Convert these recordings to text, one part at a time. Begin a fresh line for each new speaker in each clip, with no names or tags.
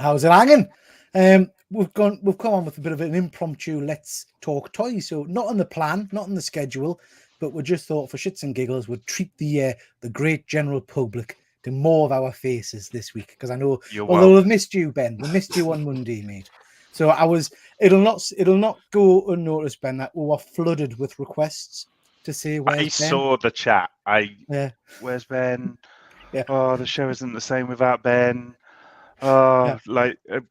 How's it hanging? We've come on with a bit of an impromptu let's talk toys. So not on the plan, not on the schedule, but we just thought for shits and giggles we'd treat the great general public to more of our faces this week, because I know although we've missed you, Ben, we missed you on Monday, mate. So it'll not go unnoticed, Ben, that we were flooded with requests to say where's Ben.
Saw the chat. Where's Ben?
Yeah.
Oh, the show isn't the same without Ben. Oh,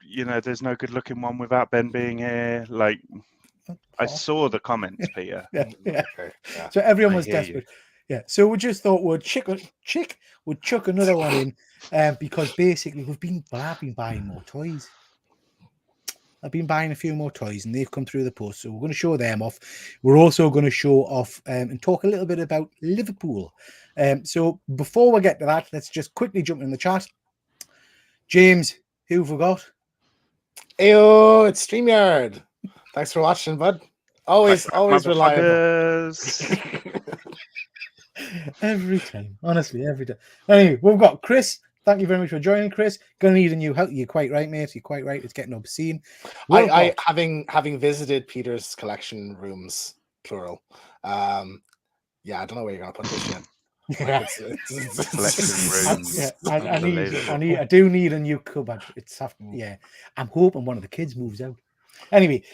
yeah. There's no good looking one without Ben being here. Like, I saw the comments, Peter.
Yeah.
Okay, yeah.
So everyone was desperate. Yeah. So we just thought we'd chuck another one in, because basically I've been buying more toys. I've been buying a few more toys and they've come through the post. So we're going to show them off. We're also going to show off and talk a little bit about Liverpool. So before we get to that, let's just quickly jump in the chat. James, who have we got?
Ayo, it's StreamYard. Thanks for watching, bud. Always reliable.
Every time, honestly, every time. Anyway, we've got Chris. Thank you very much for joining, Chris. Gonna need a new help. You're quite right, mate. You're quite right. It's getting obscene.
I having visited Peter's collection rooms, plural. I don't know where you're gonna put this in.
I do need a new cupboard. I'm hoping one of the kids moves out. Anyway,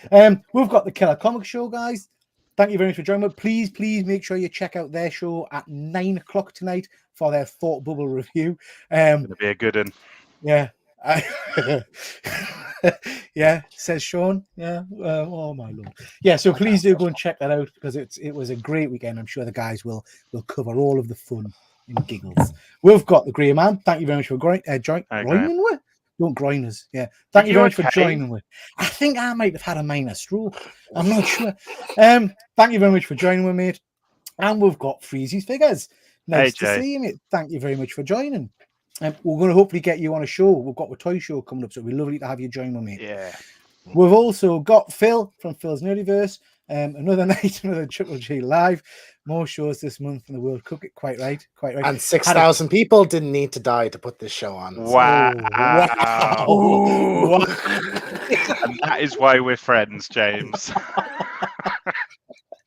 we've got the Killer Comic Show, guys. Thank you very much for joining me. Please make sure you check out their show at 9 o'clock tonight for their Thought Bubble review.
It'll be a good one.
Yeah. Yeah, says Sean. Yeah. Oh my lord. Yeah, so please do go and check that out, because it was a great weekend. I'm sure the guys will cover all of the fun and giggles. We've got the Grey Man. Thank you very much for joining with. Don't grind us. Yeah. Thank you very much for joining with. I think I might have had a minor stroke. I'm not sure. Thank you very much for joining with, mate. And we've got Freezy's Figures. Nice to see you, mate. Thank you very much for joining. We're going to hopefully get you on a show. We've got a toy show coming up, so it'll be lovely to have you join with me.
Yeah.
We've also got Phil from Phil's Nerdiverse. Another night, another Triple G live. More shows this month in the World Cup. Quite right.
And 6,000 people didn't need to die to put this show on.
Wow.
Wow.
And that is why we're friends, James.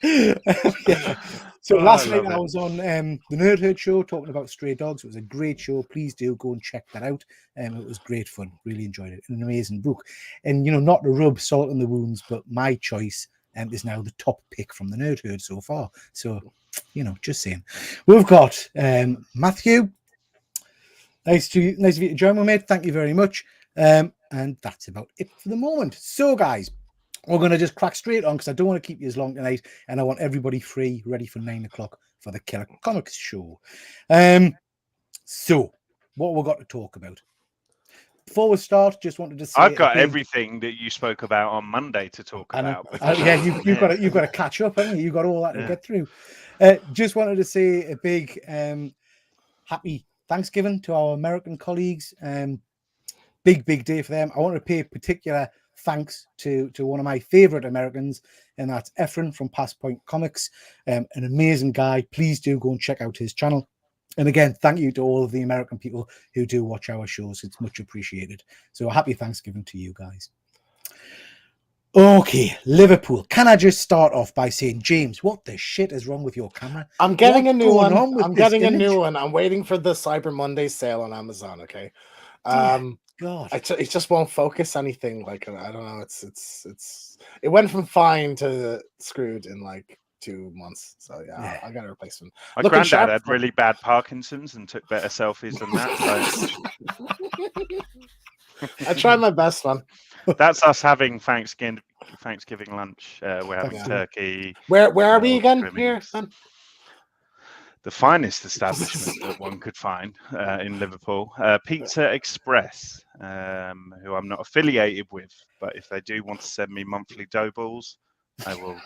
Yeah. So last night I was on the Nerd Herd show talking about stray dogs. It was a great show. Please do go and check that out. It was great fun. Really enjoyed it. An amazing book. And, not to rub salt in the wounds, but my choice is now the top pick from the Nerd Herd so far. So, just saying. We've got Matthew. Nice of you to join me, mate. Thank you very much. And that's about it for the moment. So, guys, we're going to just crack straight on, because I don't want to keep you as long tonight, and I want everybody free, ready for 9 o'clock for the Killer Comics show. So, what we've got to talk about. Before we start, just wanted to say
I've got everything that you spoke about on Monday to talk about.
You've got to catch up, haven't you? You've got all that to get through. Just wanted to say a big happy Thanksgiving to our American colleagues. Big day for them. I want to pay particular thanks to one of my favorite Americans, and that's Efren from Past Point Comics. An amazing guy. Please do go and check out his channel. And again, thank you to all of the American people who do watch our shows. It's much appreciated. So happy Thanksgiving to you guys. Okay, Liverpool. Can I just start off by saying, James, what the shit is wrong with your camera?
I'm getting a new one. I'm waiting for the Cyber Monday sale on Amazon. Okay.
God,
it just won't focus anything. Like, I don't know. It went from fine to screwed in like 2 months. So yeah. I got a replacement.
My granddad had really bad Parkinson's and took better selfies than that.
So. I tried my best, man.
That's us having Thanksgiving lunch. We're having turkey.
Where are we again? Here, man.
The finest establishment that one could find in Liverpool, Pizza Express, who I'm not affiliated with, but if they do want to send me monthly dough balls, I will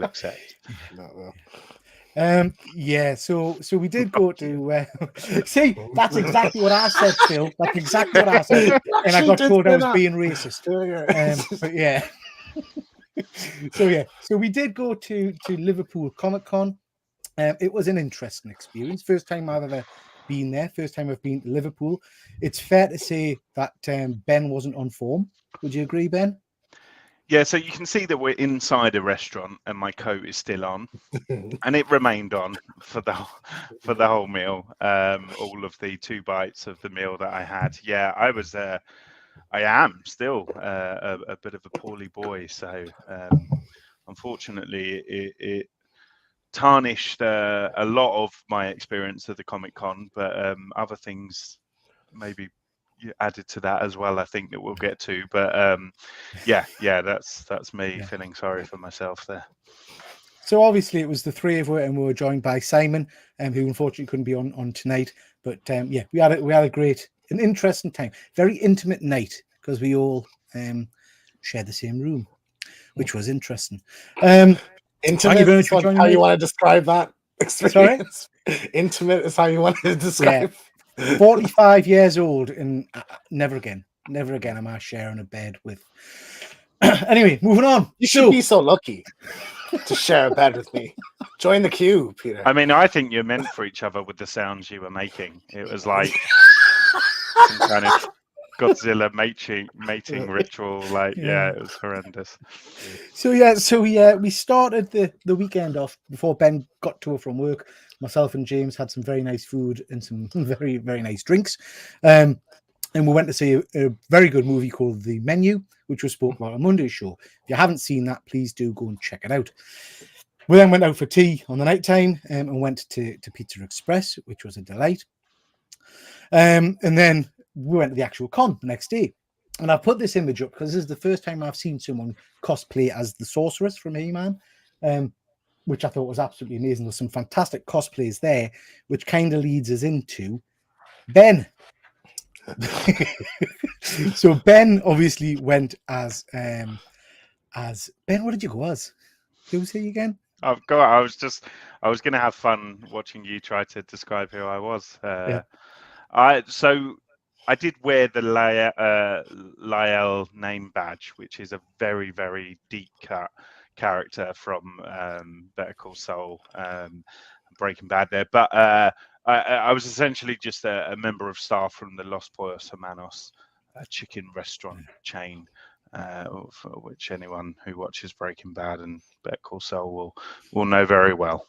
accept.
So we did go to see, that's exactly what I said, Phil. That's exactly what I said, and I got told I was being racist. But yeah. So we did go to Liverpool Comic Con. It was an interesting experience. First time I've ever been there, first time I've been to Liverpool. It's fair to say that Ben wasn't on form. Would you agree, Ben?
Yeah, so you can see that we're inside a restaurant and my coat is still on, and it remained on for the whole meal. All of the 2 bites of the meal that I had. Yeah, I am still a bit of a poorly boy. So unfortunately, it tarnished a lot of my experience at the Comic Con, but other things maybe added to that as well. I think that we'll get to, but yeah, that's me feeling sorry for myself there.
So obviously it was the 3 of us, and we were joined by Simon, who unfortunately couldn't be on tonight. But yeah, we had an interesting time, very intimate night, because we all shared the same room, which was interesting.
Intimate is how you want to describe that experience. Sorry? Intimate is how you want to describe.
Yeah. 45 years old, and never again am I sharing a bed with. Anyway, moving on.
You should be so lucky to share a bed with me. Join the queue, Peter.
I mean, I think you're meant for each other with the sounds you were making. It was like some kind of Godzilla mating ritual. Like, yeah, it was horrendous.
So we started the weekend off before Ben got to her from work. Myself and James had some very nice food and some very, very nice drinks. And we went to see a very good movie called The Menu, which was spoken about on Monday's show. If you haven't seen that, please do go and check it out. We then went out for tea on the night time and went to Pizza Express, which was a delight. And then we went to the actual con the next day. And I put this image up because this is the first time I've seen someone cosplay as the Sorceress from He-Man, which I thought was absolutely amazing. There's some fantastic cosplays there, which kind of leads us into Ben. So Ben obviously went as Ben. What did you go as? Who was he again?
I was going to have fun watching you try to describe who I was. I did wear the Lael name badge, which is a very, very deep cut character from Better Call Saul, Breaking Bad there. But I was essentially just a member of staff from the Los Pollos Hermanos, a chicken restaurant chain, for which anyone who watches Breaking Bad and Better Call Saul will know very well.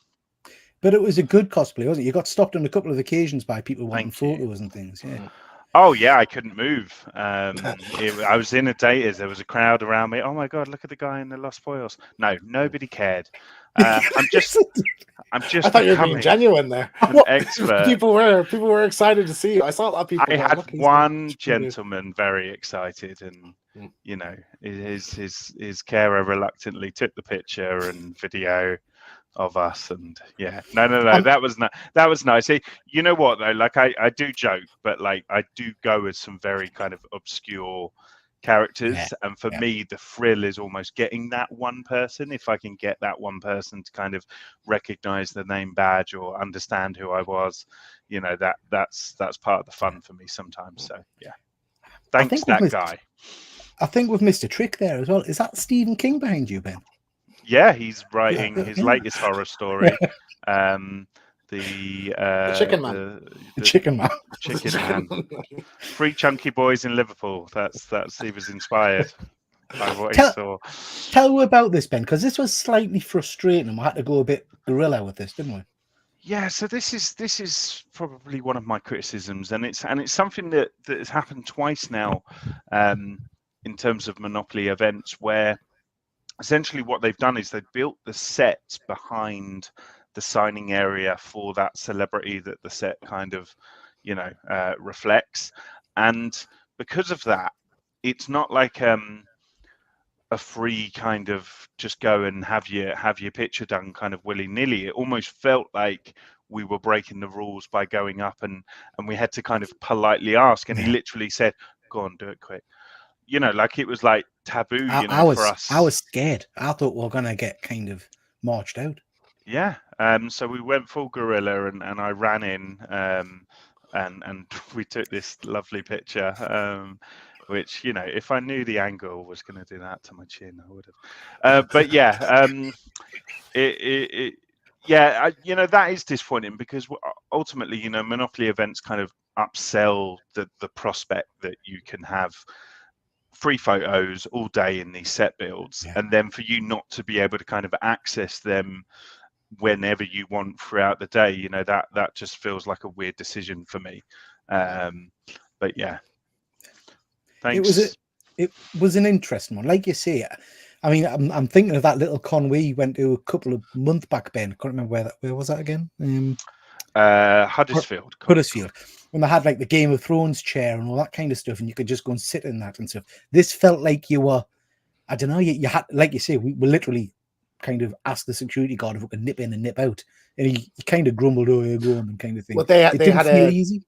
But it was a good cosplay, wasn't it? You got stopped on a couple of occasions by people wanting photos and things. Yeah.
Oh yeah, I couldn't move. I was in a Datas. There was a crowd around me. Oh my god, look at the guy in the Los Pollos. No, nobody cared. I'm just.
I thought you were being genuine there.
An expert.
People were excited to see you. I saw a lot of people.
I had one gentleman very excited, and you know, his carer reluctantly took the picture and video of us, and no, that was nice. You know what though, like I do joke, but like I do go with some very kind of obscure characters, and for me the thrill is almost getting that one person. If I can get that one person to kind of recognize the name badge or understand who I was, you know, that's part of the fun for me sometimes. So yeah, thanks that guy.
I think with Mr. Trick there as well. Is that Stephen King behind you, Ben?
Yeah, he's writing his latest horror story. The
Chicken Man.
The Chicken Man.
Chicken Man. 3 chunky boys in Liverpool. That's he was inspired by what he saw.
Tell me about this, Ben, because this was slightly frustrating, and we had to go a bit guerrilla with this, didn't we?
Yeah, so this is probably one of my criticisms, and it's something that has happened twice now, in terms of Monopoly events, where essentially what they've done is they've built the set behind the signing area for that celebrity that the set kind of, you know, reflects. And because of that, it's not like a free kind of just go and have your picture done kind of willy-nilly. It almost felt like we were breaking the rules by going up, and we had to kind of politely ask, and he literally said, go on, do it quick. You know, like it was like taboo, for us.
I was scared. I thought we were going to get kind of marched out.
Yeah. So we went full guerrilla, and I ran in, and we took this lovely picture, which, you know, if I knew the angle was going to do that to my chin, I would have. But yeah, that is disappointing because ultimately, Monopoly events kind of upsell the prospect that you can have free photos all day in these set builds, and then for you not to be able to kind of access them whenever you want throughout the day, that just feels like a weird decision for me. But yeah, thanks.
It was an interesting one, like you say. I mean, I'm thinking of that little con we went to a couple of months back, Ben. I can't remember where was that again?
Huddersfield.
Huddersfield. When they had like the Game of Thrones chair and all that kind of stuff, and you could just go and sit in that and stuff. This felt like you were, I don't know, you had, like you say, we were literally kind of asked the security guard if we could nip in and nip out, and he kind of grumbled, "Oh, you're going," and kind of thing.
Well, they
didn't feel easy.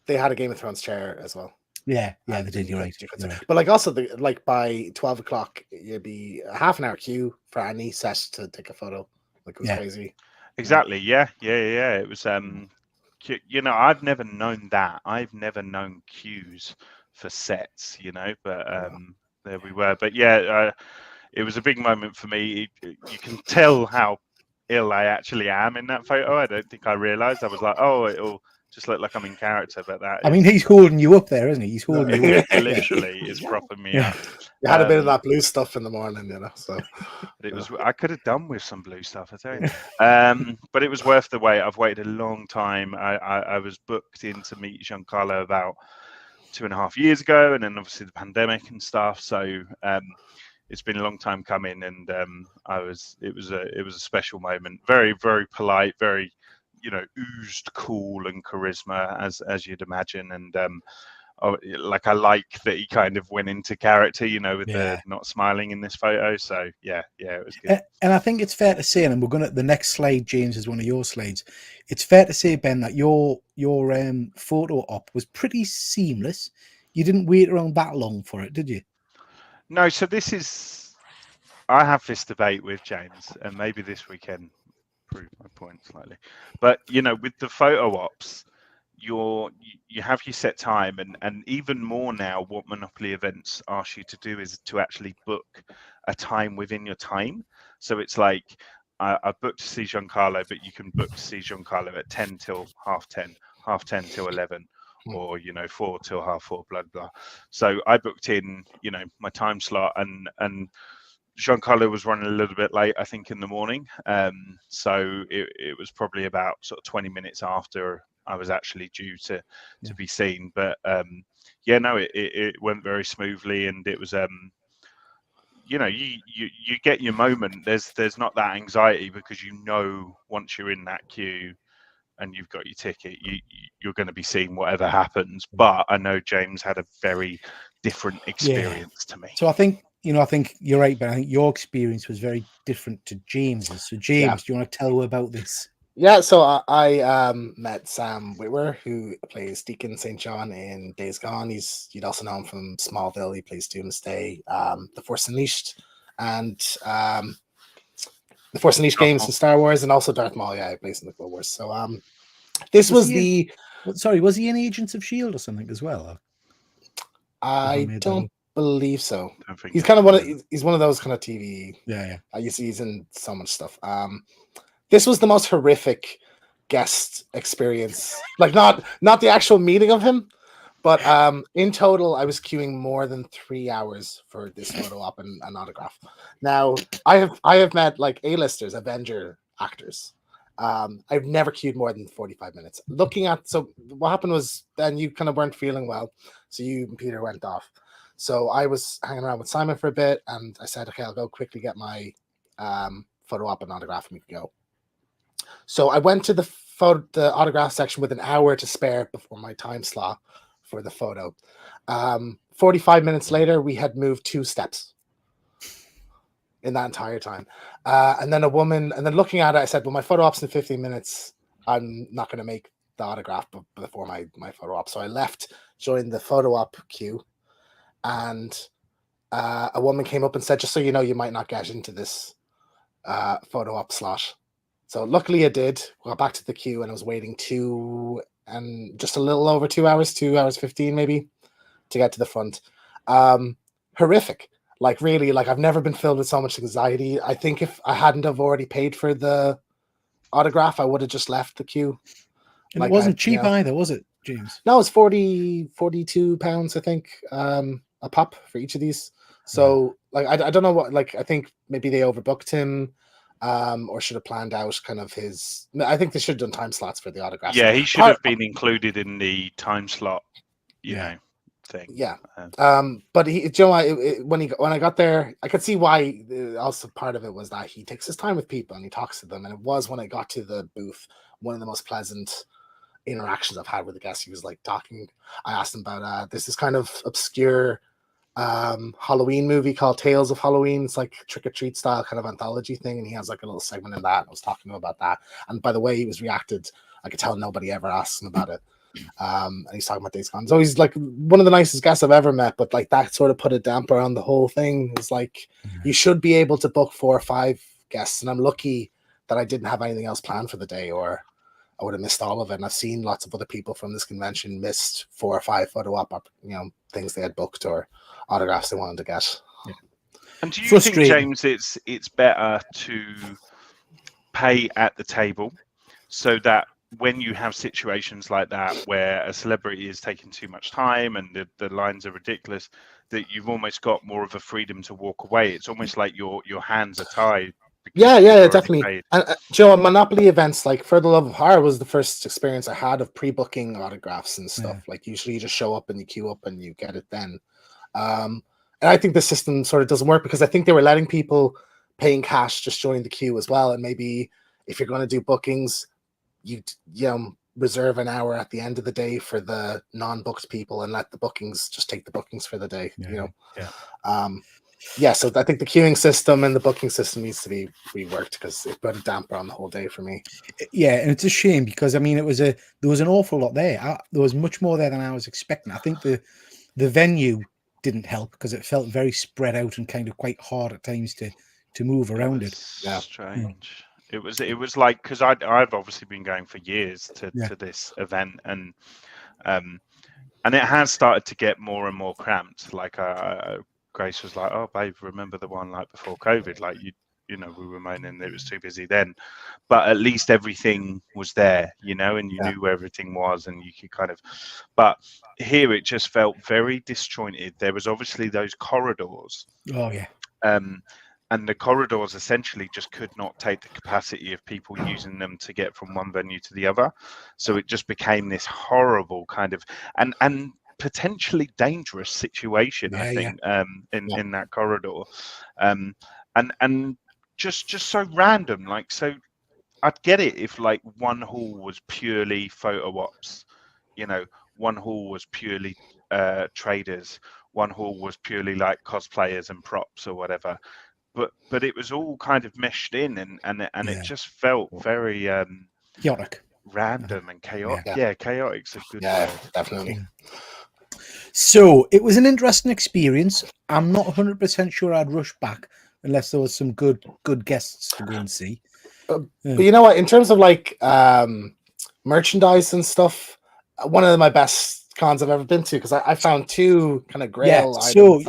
They had a Game of Thrones chair as well.
Yeah, they did. You're right.
But like also, by 12 o'clock, you'd be a half an hour queue for any set to take a photo. Like, it was crazy.
Exactly. Yeah. It was. I've never known that. I've never known queues for sets. But there we were. But it was a big moment for me. You can tell how ill I actually am in that photo. I don't think I realised. I was like, oh, it'll just look like I'm in character, but that.
I mean, he's holding you up there, isn't he? He's holding you up.
Literally, is propping me up.
You had a bit of that blue stuff in the morning, So
it was. I could have done with some blue stuff, I tell you. But it was worth the wait. I've waited a long time. I was booked in to meet Giancarlo about 2.5 years ago, and then obviously the pandemic and stuff. So it's been a long time coming, and it was a special moment. Very, very polite, very, oozed cool and charisma, as you'd imagine. And I like that he kind of went into character, with the not smiling in this photo. So it was good.
And I think it's fair to say, and we're going to, the next slide, James, is one of your slides. It's fair to say, Ben, that your photo op was pretty seamless. You didn't wait around that long for it, did you?
No. So I have this debate with James, and maybe this weekend prove my point slightly. But with the photo ops, you have your set time, and even more now, what Monopoly events ask you to do is to actually book a time within your time. So it's like I booked to see Giancarlo, but you can book to see Giancarlo at 10 till 10:30, 10:30 till 11, or 4 till 4:30, blah blah. So I booked in my time slot, and Giancarlo was running a little bit late, I think, in the morning. So it was probably about sort of 20 minutes after I was actually due to be seen. But it went very smoothly, and it was you get your moment. There's not that anxiety, because once you're in that queue and you've got your ticket, you're going to be seen whatever happens. But I know James had a very different experience to me.
So I think you're right, but I think your experience was very different to James's. So James, do you want to tell about this?
Yeah, so I met Sam Witwer, who plays Deacon St. John in Days Gone. You'd also know him from Smallville. He plays Doomsday, The Force Unleashed, and the Force Unleashed games in Star Wars, and also Darth Maul. Yeah, he plays in the Clone Wars. So this was he in Agents of S.H.I.E.L.D. or something as well? I don't believe so. He's kind of he's one of those kind of TV.
Yeah.
He's in so much stuff. This was the most horrific guest experience. Like not the actual meeting of him, but in total, I was queuing more than 3 hours for this photo op and an autograph. Now, I have met like A-listers, Avenger actors. I've never queued more than 45 minutes. So what happened was then you kind of weren't feeling well, so you and Peter went off. So I was hanging around with Simon for a bit, and I said, okay, I'll go quickly get my photo op and autograph, and we can go. So I went to the autograph section with an hour to spare before my time slot for the photo. 45 minutes later, we had moved 2 steps in that entire time. And then looking at it, I said, well, my photo op's in 15 minutes. I'm not going to make the autograph before my photo op. So I left, joined the photo op queue, and a woman came up and said, just so you know, you might not get into this photo op slot. So luckily I did. Got back to the queue, and I was waiting just a little over 2 hours, 2 hours 15 maybe, to get to the front. Horrific. Like really, like I've never been filled with so much anxiety. I think if I hadn't have already paid for the autograph, I would have just left the queue.
And
Like,
it wasn't
I-
cheap
you know.
either, was it, James?
No, it's 42 pounds, I think, a pop for each of these. So like I don't know what, like I think maybe they overbooked him, or should have planned out kind of his. I think they should have done time slots for the autographs.
Yeah, he should have been included in the time slot, you know, thing.
Yeah. But he, Joe, when I got there, I could see why. Also, part of it was that he takes his time with people and he talks to them. And it was when I got to the booth, one of the most pleasant interactions I've had with the guest. He was like talking. I asked him about this kind of obscure Halloween movie called Tales of Halloween. It's like Trick or Treat style kind of anthology thing, and he has like a little segment in that. I was talking to him about that, and by the way he was reacted, I could tell nobody ever asked him about it. And he's talking about Days Gone. So he's like one of the nicest guests I've ever met, but like that sort of put a damper on the whole thing. It's like you should be able to book 4 or 5 guests, and I'm lucky that I didn't have anything else planned for the day, or I would have missed all of it. And I've seen lots of other people from this convention missed 4 or 5 photo op, things they had booked or autographs they wanted to get.
Yeah.
And do you think, James, it's better to pay at the table so that when you have situations like that where a celebrity is taking too much time and the lines are ridiculous, that you've almost got more of a freedom to walk away? It's almost like your hands are tied.
Yeah, definitely. And Joe, Monopoly events like For the Love of Horror was the first experience I had of pre-booking autographs and stuff. Like usually you just show up and you queue up and you get it then. And I think the system sort of doesn't work because I think they were letting people paying cash just join the queue as well. And maybe if you're going to do bookings, you reserve an hour at the end of the day for the non-booked people and let the bookings just take the bookings for the day. So I think the queuing system and the booking system needs to be reworked because it put a damper on the whole day for me.
Yeah, and it's a shame because I mean there was an awful lot there. There was much more there than I was expecting. I think the venue didn't help because it felt very spread out and kind of quite hard at times to move around it.
Yeah, strange. It was like, because I've obviously been going for years to this event, and it has started to get more and more cramped. Like Grace was like, "Oh, babe, remember the one like before COVID? Like we were moaning that it was too busy then, but at least everything was there, and you knew where everything was, and you could kind of." But here it just felt very disjointed. There was obviously those corridors.
Oh yeah.
And the corridors essentially just could not take the capacity of people using them to get from one venue to the other. So it just became this horrible kind of and potentially dangerous situation, I think, in that corridor. And just so random. Like, so I'd get it if like one hall was purely photo ops, one hall was purely traders, one hall was purely like cosplayers and props or whatever. But it was all kind of meshed in, and it just felt very
chaotic,
random, and chaotic. Yeah, chaotic's a good word.
Definitely.
So it was an interesting experience. I'm not 100% sure I'd rush back unless there was some good guests to go and see.
But you know what? In terms of like merchandise and stuff, one of my best cons I've ever been to, because I found 2 kind of grail items.
So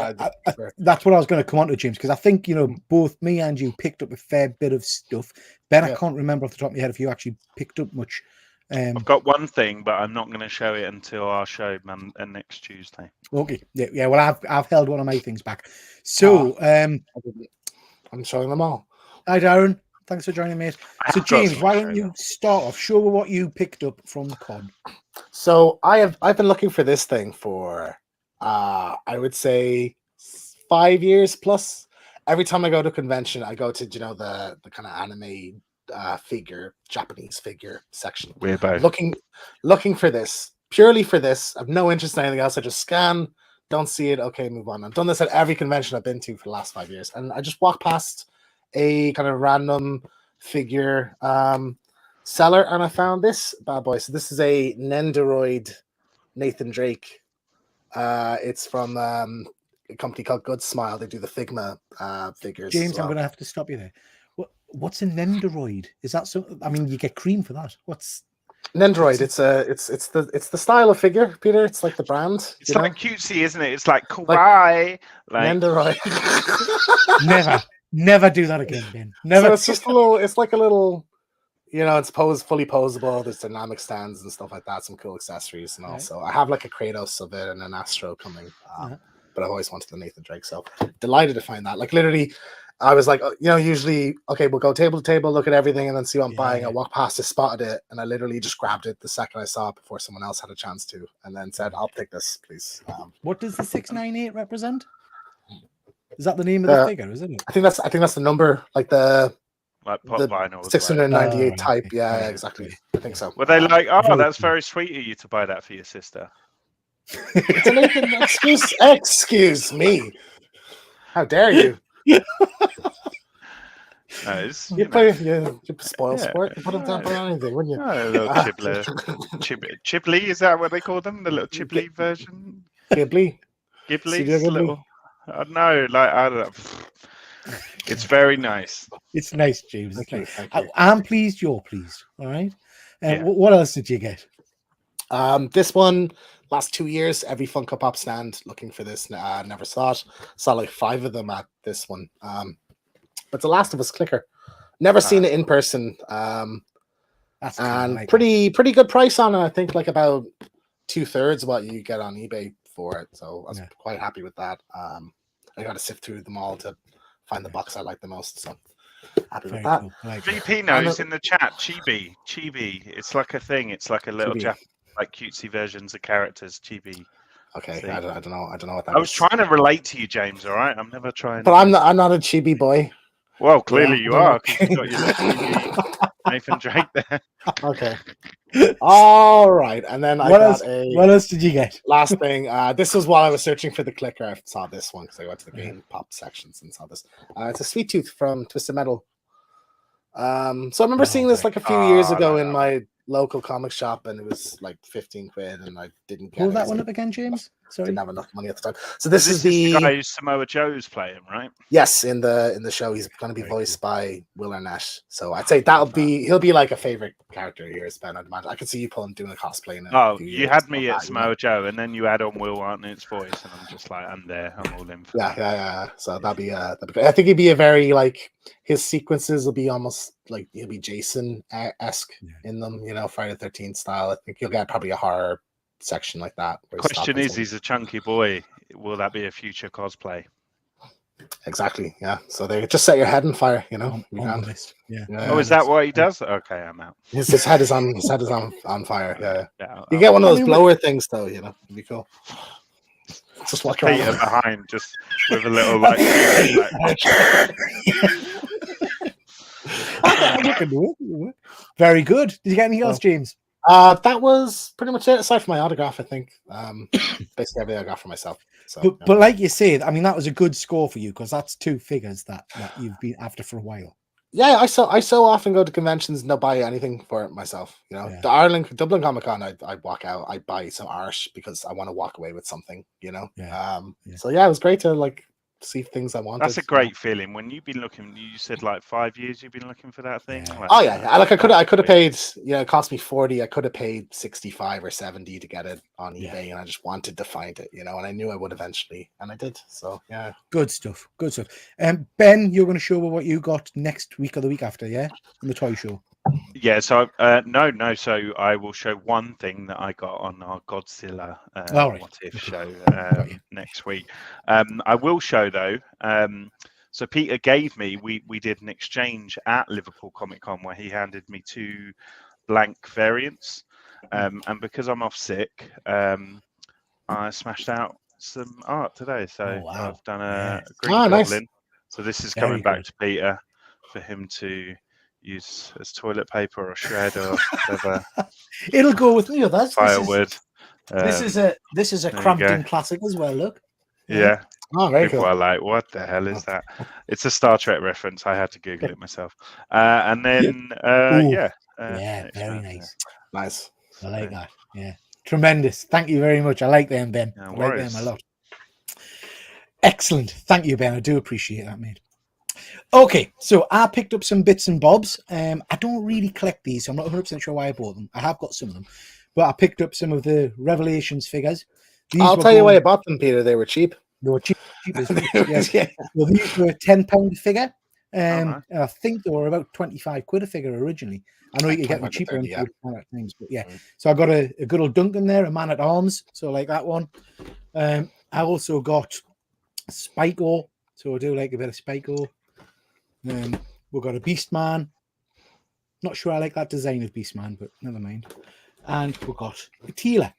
that's what I was going to come on to, James, because I think both me and you picked up a fair bit of stuff. Ben, I can't remember off the top of my head if you actually picked up much.
I've got one thing, but I'm not going to show it until our show next Tuesday.
Okay, yeah. Well, I've held one of my things back. So
I'm showing them all.
Hi, Darren. Thanks for joining, mate. So, James, why don't you start off? Show me what you picked up from the con.
So I've been looking for this thing for I would say 5 years plus. Every time I go to a convention, I go to the kind of anime Japanese figure section.
We're both
looking for this, purely for this. I have no interest in anything else. I just scan, don't see it, okay, move on. I've done this at every convention I've been to for the last 5 years, and I just walked past a kind of random figure seller, and I found this bad boy. So this is a Nendoroid Nathan Drake. It's from a company called Good Smile. They do the Figma figures.
James, I'm going to have to stop you there. What's a Nendoroid? Is that so? I mean, you get cream for that. What's
Nendoroid? It's the style of figure, Peter. It's like the brand.
It's like cutesy, isn't it? It's like kawaii. Like
Nendoroid.
Never do that again, Ben. Never.
So it's just a little. It's like a little. you know, it's fully posable. There's dynamic stands and stuff like that. Some cool accessories, and also I have like a Kratos of it and an Astro coming. But I've always wanted the Nathan Drake, so delighted to find that. Like literally, I was like, you know, usually okay, we'll go table to table, look at everything, and then see what I'm buying. I walked past it, spotted it, and I literally just grabbed it the second I saw it before someone else had a chance to, and then said, "I'll take this, please."
What does the 698 represent? Is that the name of the figure? Isn't it?
I think that's the number, like the
pop vinyl,
698
like.
type. Yeah, exactly. I think so.
Were they like, oh, that's very sweet of you to buy that for your sister?
It's a Nathan, excuse me. How dare you? You spoil sport. You put them down on anything, wouldn't you?
Oh, a little Chiblee, is that what they call them? The little Chiblee version?
Ghibli.
Little. No, like I don't know. It's very nice.
It's nice, James. Thank you. I'm pleased. You're pleased. All right. What else did you get?
This one, last 2 years, every Funko Pop stand looking for this. Never saw it. Saw like 5 of them at this one. But The Last of Us clicker. Never seen it in person.
That's
and
cool,
pretty good price on it. I think like about 2/3 what you get on eBay for it. So I was quite happy with that. I got to sift through them all to find the box I like the most. So happy with that.
Cool. Like
VP knows in the chat. Chibi. It's like a thing. It's like a little Japanese, like cutesy versions of characters. Chibi.
Okay,
See?
I don't know what that is.
I was trying to relate to you, James. All right, I'm never trying.
But I'm not a chibi boy.
Well, clearly you are, because you got your chibi Nathan Drake there.
Okay. All right, and then
what else did you get?
Last thing. This was while I was searching for the clicker. I saw this one because I went to the game pop sections and saw this. It's a Sweet Tooth from Twisted Metal. So I remember seeing this like a few years ago in my local comic shop, and it was like 15 quid, and I didn't get
that one up again, James. Sorry,
didn't have enough money at the time. So this is
the guy who Samoa Joe's playing, right?
Yes, in the show, he's going to be voiced by Will Arnett. So I'd say he'll be like a favorite character here, Ben. I'd imagine. I could see you doing a cosplay.
You had me at Samoa Joe, and then you add on Will Arnett's voice, and I'm just like, I'm there. I'm all in.
Yeah. So that'd be great. I think he'd be a very like his sequences will be almost like he'll be Jason-esque in them, you know, Friday the 13th style. I think you'll get probably a horror section like that.
Question is, he's a chunky boy. Will that be a future cosplay?
Exactly. Yeah. So they just set your head on fire. You know.
Oh, is that what he does? Okay, I'm out.
His head is on fire. Yeah. You get one of those blower things though. You know, it'd be cool. Just walk around
behind, just with a little like.
Very good. Did you get anything else, James?
That was pretty much it, aside from my autograph, I think. Basically everything I got for myself. So,
but like you said, I mean, that was a good score for you because that's 2 figures that you've been after for a while.
Yeah, I so often go to conventions and not buy anything for it myself. You know, the Dublin Comic Con, I walk out, I buy some art because I want to walk away with something. You know, So it was great to like see things I wanted.
That's a great feeling when you've been looking. You said like 5 years you've been looking for that thing.
Like, like I could have paid. It cost me 40. I could have paid 65 or 70 to get it on eBay, and I just wanted to find it. You know, and I knew I would eventually, and I did. So
good stuff. Ben, you're going to show what you got next week or the week after, in the toy show.
Yeah, so no. So I will show one thing that I got on our Godzilla What If show next week. I will show though. So Peter gave me. We did an exchange at Liverpool Comic Con where he handed me 2 blank variants, and because I'm off sick, I smashed out some art today. So I've done a Green Goblin. Nice. So this is coming back to Peter for him to use as toilet paper or shred or whatever.
It'll go with the others.
Firewood.
This is a Crampton classic as well. Look.
Yeah.
Oh, very
People
cool.
are like, what the hell is that? It's a Star Trek reference. I had to Google it myself. And then
very nice.
Nice.
I like that. Yeah. Tremendous. Thank you very much. I like them, Ben.
No
I
worries.
like them a lot. Excellent. Thank you, Ben. I do appreciate that, mate. Okay, so I picked up some bits and bobs. I don't really collect these, so I'm not 100% sure why I bought them. I have got some of them, but I picked up some of the Revelations figures.
I'll tell you why I bought them, Peter. They were cheap.
They were cheap as well. Well, these were £10 a figure.
nice.
I think they were about 25 quid a figure originally. I know you can get them
25 to
cheaper
30,
at things, but yeah.
Mm.
So I got a good old Duncan there, a man at arms, so like that one. I also got Spyco, so I do like a bit of Spyco. We've got a Beastman. Not sure I like that design of Beastman, but never mind. And we've got a Teela.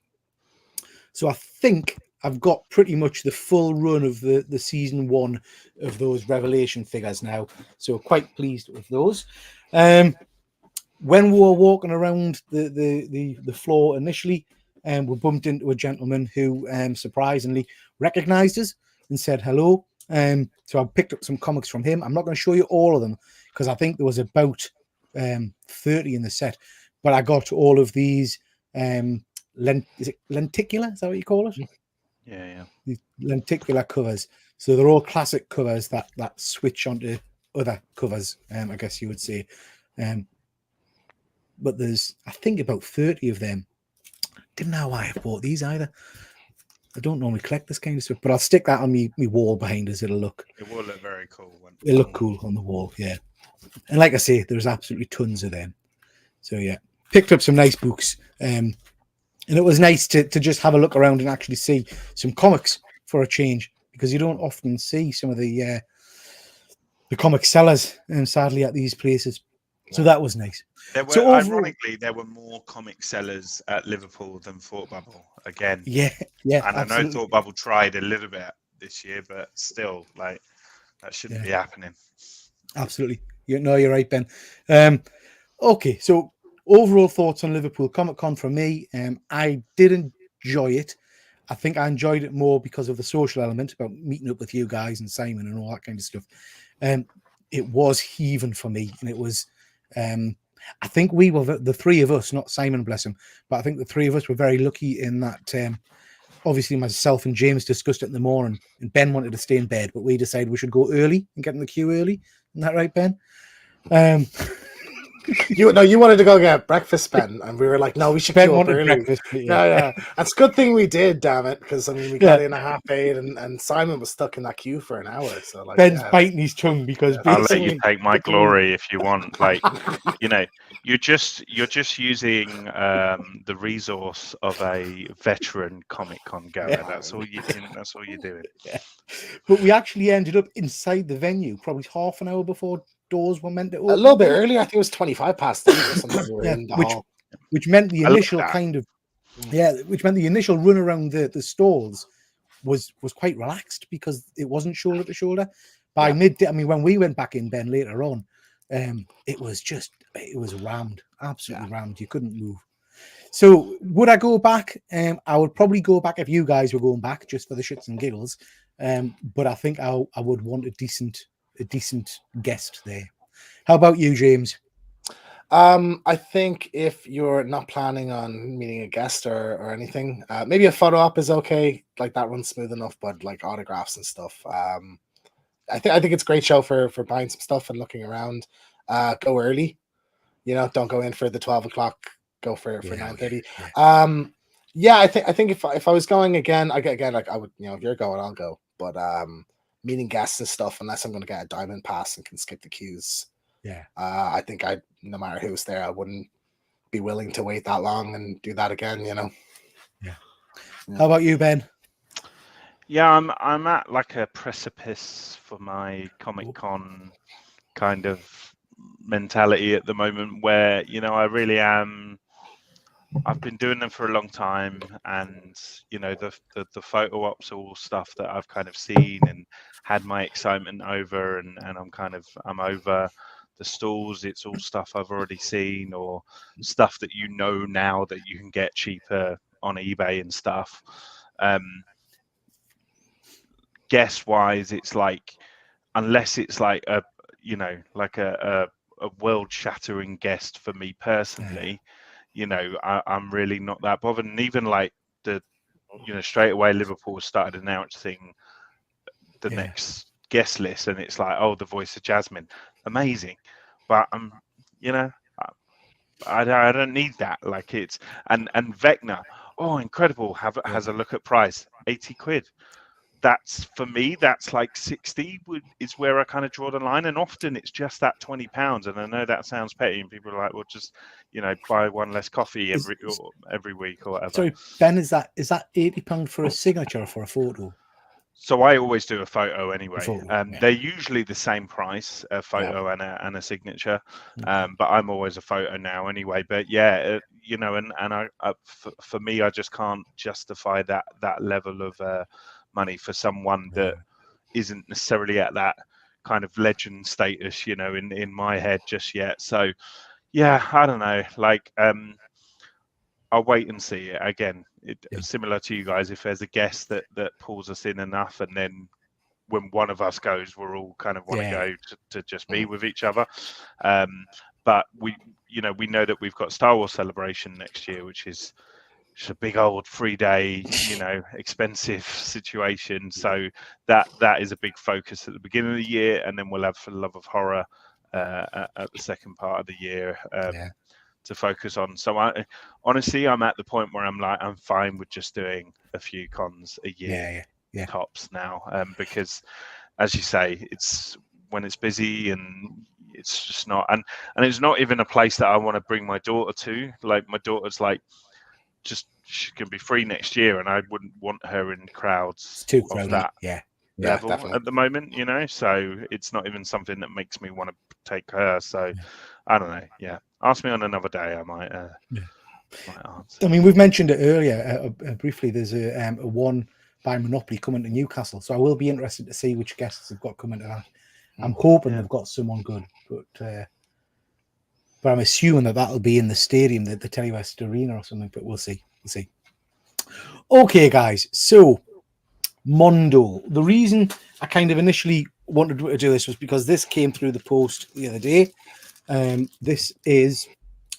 So I think I've got pretty much the full run of the season 1 of those Revelation figures now. So quite pleased with those. When we were walking around the floor initially, we bumped into a gentleman who surprisingly recognized us and said hello. So I picked up some comics from him. I'm not going to show you all of them because I think there was about 30 in the set, but I got all of these is it lenticular? Is that what you call it?
Yeah.
These lenticular covers. So they're all classic covers that switch onto other covers, I guess you would say. But there's, I think, about 30 of them. Didn't know why I bought these either. I don't normally collect this kind of stuff, but I'll stick that on me wall behind us. It'll look.
It will look very cool.
It'll look cool on the wall, yeah. And like I say, there's absolutely tons of them. So yeah, picked up some nice books. And it was nice to just have a look around and actually see some comics for a change, because you don't often see some of the comic sellers, sadly, at these places. So that was nice.
Ironically, there were more comic sellers at Liverpool than Thought Bubble. Again,
yeah,
and
absolutely.
I know Thought Bubble tried a little bit this year, but still, like, that shouldn't be happening.
Absolutely, you're right, Ben. Okay, so overall thoughts on Liverpool Comic Con from me. I did enjoy it. I think I enjoyed it more because of the social element about meeting up with you guys and Simon and all that kind of stuff. It was heaving for me, and it was. I think we were the three of us, not Simon, bless him, but I think the three of us were very lucky in that. Obviously, myself and James discussed it in the morning, and Ben wanted to stay in bed, but we decided we should go early and get in the queue early. Isn't that right, Ben?
You wanted to go get breakfast, Ben, and we were like, no, we should queue up early.
Breakfast,
yeah. That's a good thing we did, damn it, because I mean we got in at 8:30, and Simon was stuck in that queue for an hour. So like,
Ben's biting his tongue because
I'll let you take my glory if you want. Like, you're just using the resource of a veteran Comic Con goer. Yeah. That's all you're doing.
Yeah. But we actually ended up inside the venue probably half an hour before doors were meant to open.
A little bit early. I think it was 25 past 8 or something. We were in the hall.
Which meant the initial which meant the initial run around the stalls was quite relaxed because it wasn't shoulder to shoulder. By midday, I mean, when we went back in, Ben, later on, it was rammed, absolutely rammed. You couldn't move. So would I go back? I would probably go back if you guys were going back just for the shits and giggles. But I think I would want a decent guest there. How about you, James?
I think if you're not planning on meeting a guest or anything, maybe a photo op is okay. Like that runs smooth enough, but like autographs and stuff. I think it's a great show for buying some stuff and looking around. Go early, don't go in for the 12 o'clock. Go for 9:30. Yeah. I think if I was going again, I would. If you're going, I'll go. But meeting guests and stuff, unless I'm going to get a diamond pass and can skip the queues. Yeah. I think no matter who's there, I wouldn't be willing to wait that long and do that again. Yeah.
How about you, Ben?
Yeah, I'm at like a precipice for my Comic Con kind of mentality at the moment, where I really am. I've been doing them for a long time, and the photo ops are all stuff that I've kind of seen and had my excitement over, and I'm over. The stalls, it's all stuff I've already seen, or stuff that now that you can get cheaper on eBay and stuff. Guess wise, it's like, unless it's like a world shattering guest for me personally, I'm really not that bothered. And even like straight away Liverpool started announcing the next guest list, and it's like, oh, the voice of Jasmine, amazing. But I don't need that. Like it's and Vecna, oh, incredible. Has a look at price, 80 quid. that's for me, that's like 60 is where I kind of draw the line, and often it's just that £20. And I know that sounds petty, and people are like, well, just buy one less coffee every week or whatever.
Sorry, Ben, is that £80 for a signature or for a photo?
So I always do a photo anyway.
Yeah.
They're usually the same price, a photo and a signature. But I'm always a photo now anyway. But yeah, for me, I just can't justify that level of money for someone that isn't necessarily at that kind of legend status, in my head just yet. So yeah, I don't know. Like, I'll wait and see. Again, similar to you guys, if there's a guest that pulls us in enough, and then when one of us goes, we're all kind of want to go to just be with each other. But we know that we've got Star Wars Celebration next year, which is a big old 3-day, expensive situation. So that is a big focus at the beginning of the year, and then we'll have For the Love of Horror at the second part of the year. To focus on. So honestly, I'm at the point where I'm fine with just doing a few cons a year tops now, because as you say, it's when it's busy, and it's just not, and it's not even a place that I want to bring my daughter to. Like, my daughter's like, she can be free next year, and I wouldn't want her in crowds
of
that level
definitely.
at the moment, so it's not even something that makes me want to take her. So I don't know. Ask me on another day, I might answer.
I mean, we've mentioned it earlier briefly. There's a one by Monopoly coming to Newcastle, so I will be interested to see which guests have got coming to that. I'm hoping they've got someone good, but I'm assuming that'll be in the stadium, the Telewest Arena or something. But we'll see. Okay, guys. So Mondo. The reason I kind of initially wanted to do this was because this came through the post the other day. This is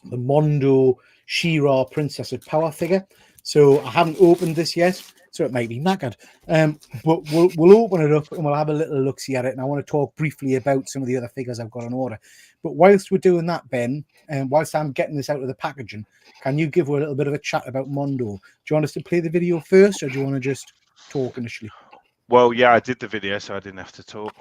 the Mondo She-Ra Princess of Power figure. So I haven't opened this yet, so it might be knackered. But we'll open it up and we'll have a little look-see at it. And I want to talk briefly about some of the other figures I've got on order. But whilst we're doing that, Ben, and whilst I'm getting this out of the packaging, can you give a little bit of a chat about Mondo? Do you want us to play the video first, or do you want to just talk initially?
Well, yeah, I did the video, so I didn't have to talk.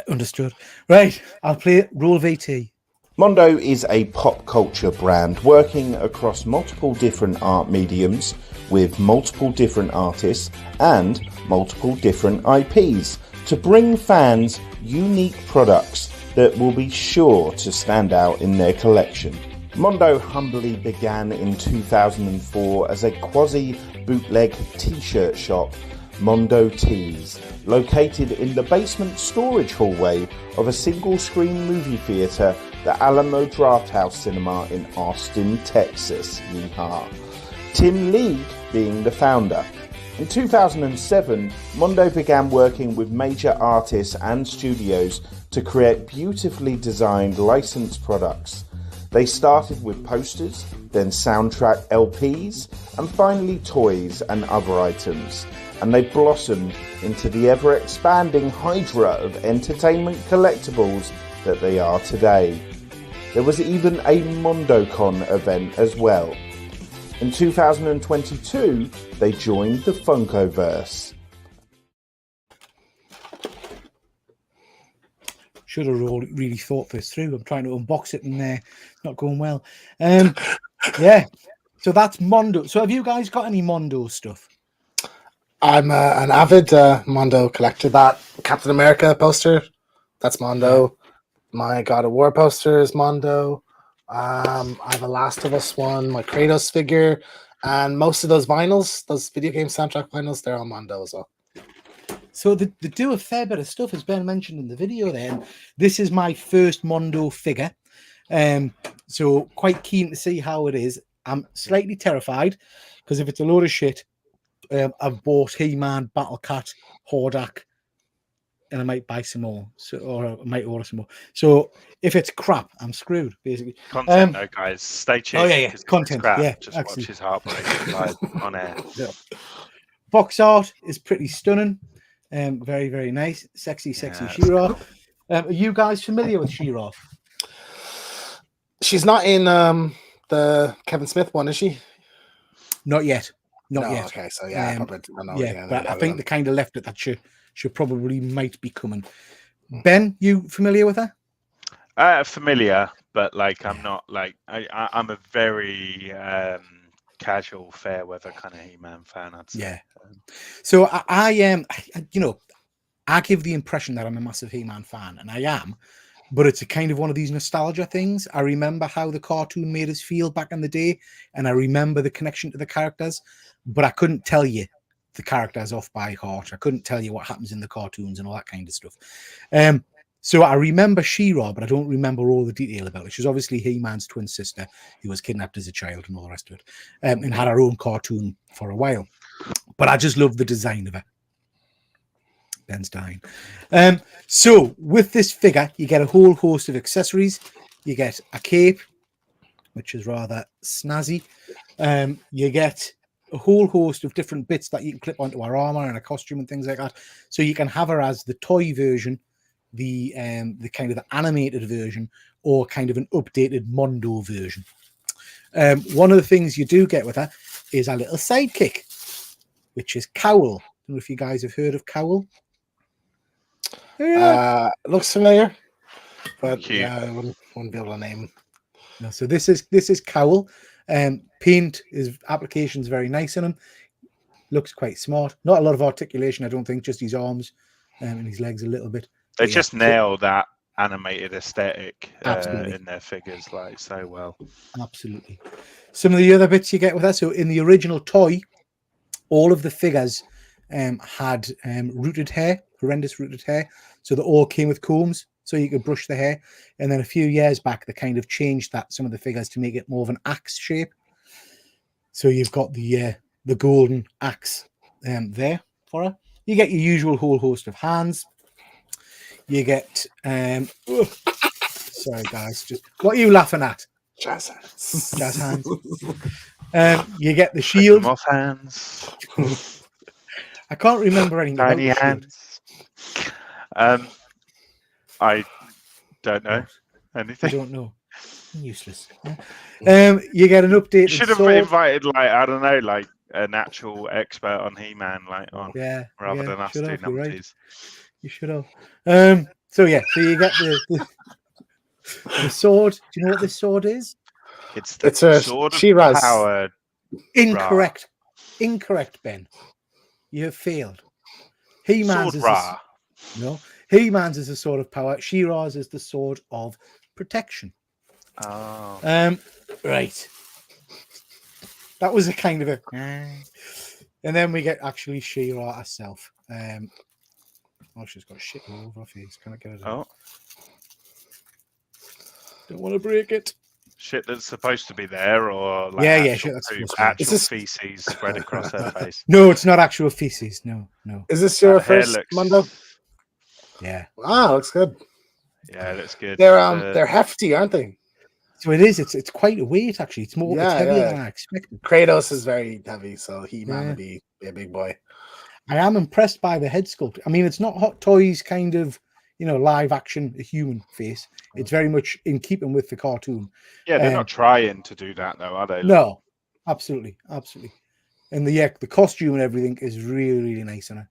Understood. Right, I'll play it. Roll VT.
Mondo is a pop culture brand working across multiple different art mediums with multiple different artists and multiple different IPs to bring fans unique products that will be sure to stand out in their collection. Mondo humbly began in 2004 as a quasi-bootleg t-shirt shop, Mondo Tees, located in the basement storage hallway of a single-screen movie theatre, the Alamo Drafthouse Cinema in Austin, Texas. Yeehaw. Tim League being the founder. In 2007, Mondo began working with major artists and studios to create beautifully designed licensed products. They started with posters, then soundtrack LPs, and finally toys and other items. And they blossomed into the ever-expanding hydra of entertainment collectibles that they are today. There was even a MondoCon event as well. In 2022, they joined the Funkoverse.
Should have really thought this through. I'm trying to unbox it and it's not going well. Yeah, so that's Mondo. So have you guys got any Mondo stuff?
I'm an avid Mondo collector. That Captain America poster, that's Mondo. My God of War poster is Mondo. I have a Last of Us one, my Kratos figure, and most of those vinyls, those video game soundtrack vinyls, they're all Mondo as well.
So they do a fair bit of stuff, as Ben mentioned in the video then. This is my first Mondo figure. So quite keen to see how it is. I'm slightly terrified, because if it's a load of shit, I've bought He-Man, Battle Cat, Hordak, and I might buy some more, or I might order some more. So if it's crap, I'm screwed, basically.
Content, though, guys. Stay tuned.
Oh, yeah. Content,
crap,
yeah.
Just
actually.
watch his heartbreak live on air.
Yeah. Box art is pretty stunning. Very, very nice. Sexy She-Ra. Are you guys familiar with She-Ra?
She's not in the Kevin Smith one, is she?
Not yet. Not
No,
yet.
okay, so yeah, I probably don't know.
Yeah, but I think they kind of left it that she probably might be coming. Ben, you familiar with her?
Familiar, but like I'm not like I'm a very casual, fair weather kind of He-Man fan. I'd say.
Yeah. So I am, you know, I give the impression that I'm a massive He-Man fan, and I am, but it's a kind of one of these nostalgia things. I remember how the cartoon made us feel back in the day, and I remember the connection to the characters, but I couldn't tell you the characters off by heart. I couldn't tell you what happens in the cartoons and all that kind of stuff. So I remember She-Ra, but I don't remember all the detail about it. She's obviously He-Man's twin sister who was kidnapped as a child and all the rest of it, and had her own cartoon for a while. But I just love the design of her. Ben's dying. So with this figure, you get a whole host of accessories. You get a cape, which is rather snazzy. You get a whole host of different bits that you can clip onto her armor and a costume and things like that. So you can have her as the toy version, the kind of the animated version, or kind of an updated Mondo version. One of the things you do get with her is a little sidekick, which is Cowl. I don't know if you guys have heard of Cowl.
Looks familiar, but
Cute.
yeah, I wouldn't be able to name.
No, so this is Cowl. Paint is application's very nice on him. Looks quite smart. Not a lot of articulation, I don't think. Just his arms and his legs a little bit.
They
But yeah,
just nail that animated aesthetic
Absolutely.
in their figures like so well.
Absolutely. Some of the other bits you get with that. So in the original toy, all of the figures had rooted hair, horrendous rooted hair. So they all came with combs, so you could brush the hair. And then a few years back, they kind of changed that, some of the figures, to make it more of an axe shape. So you've got the golden axe there for her. You get your usual whole host of hands. You get sorry guys, just what are you laughing at?
Jazz hands.
Jazz hands. You get the shield.
Off hands.
I can't remember anything about
Tiny
the shield.
hands. I don't know
I
anything.
don't know. Useless. You get an updated
You should have
sword.
invited like I don't know, like an actual expert on He-Man, like on
Yeah,
rather than us
should
do
have, you're right.
numpties.
You should have. So yeah, so you get the sword. Do you know what this sword is?
It's the
It's a
sword of
She-Ra's.
power.
Incorrect. Incorrect, Ben. You have failed. He-Man's
Sword
is
Ra.
no. He-Man's is the sword of power. She-Ra's is the sword of protection.
Oh.
Right. That was a kind of a, and then we get actually She-Ra herself. Oh, she's got shit all over her face. Can I get it out?
Oh.
Don't want to break it.
Shit that's supposed to be there, or like
Yeah,
actual,
shit that's
poop,
supposed to be there.
actual
Is this-
feces spread across her face.
No, it's not actual feces. No.
Is this your
Her hair
first
looks-
Mondo?
Yeah.
Ah, looks good.
Yeah, it looks good.
They're hefty, aren't they?
So it is. It's quite a weight actually. It's more. It's
Yeah,
heavier
yeah.
than I expected.
Kratos is very heavy, so He-Man
Yeah.
would be a big boy.
I am impressed by the head sculpt. I mean, it's not Hot Toys kind of, live action human face. It's very much in keeping with the cartoon.
Yeah, they're not trying to do that though, are they?
No, absolutely. And the costume and everything is really, really nice on it.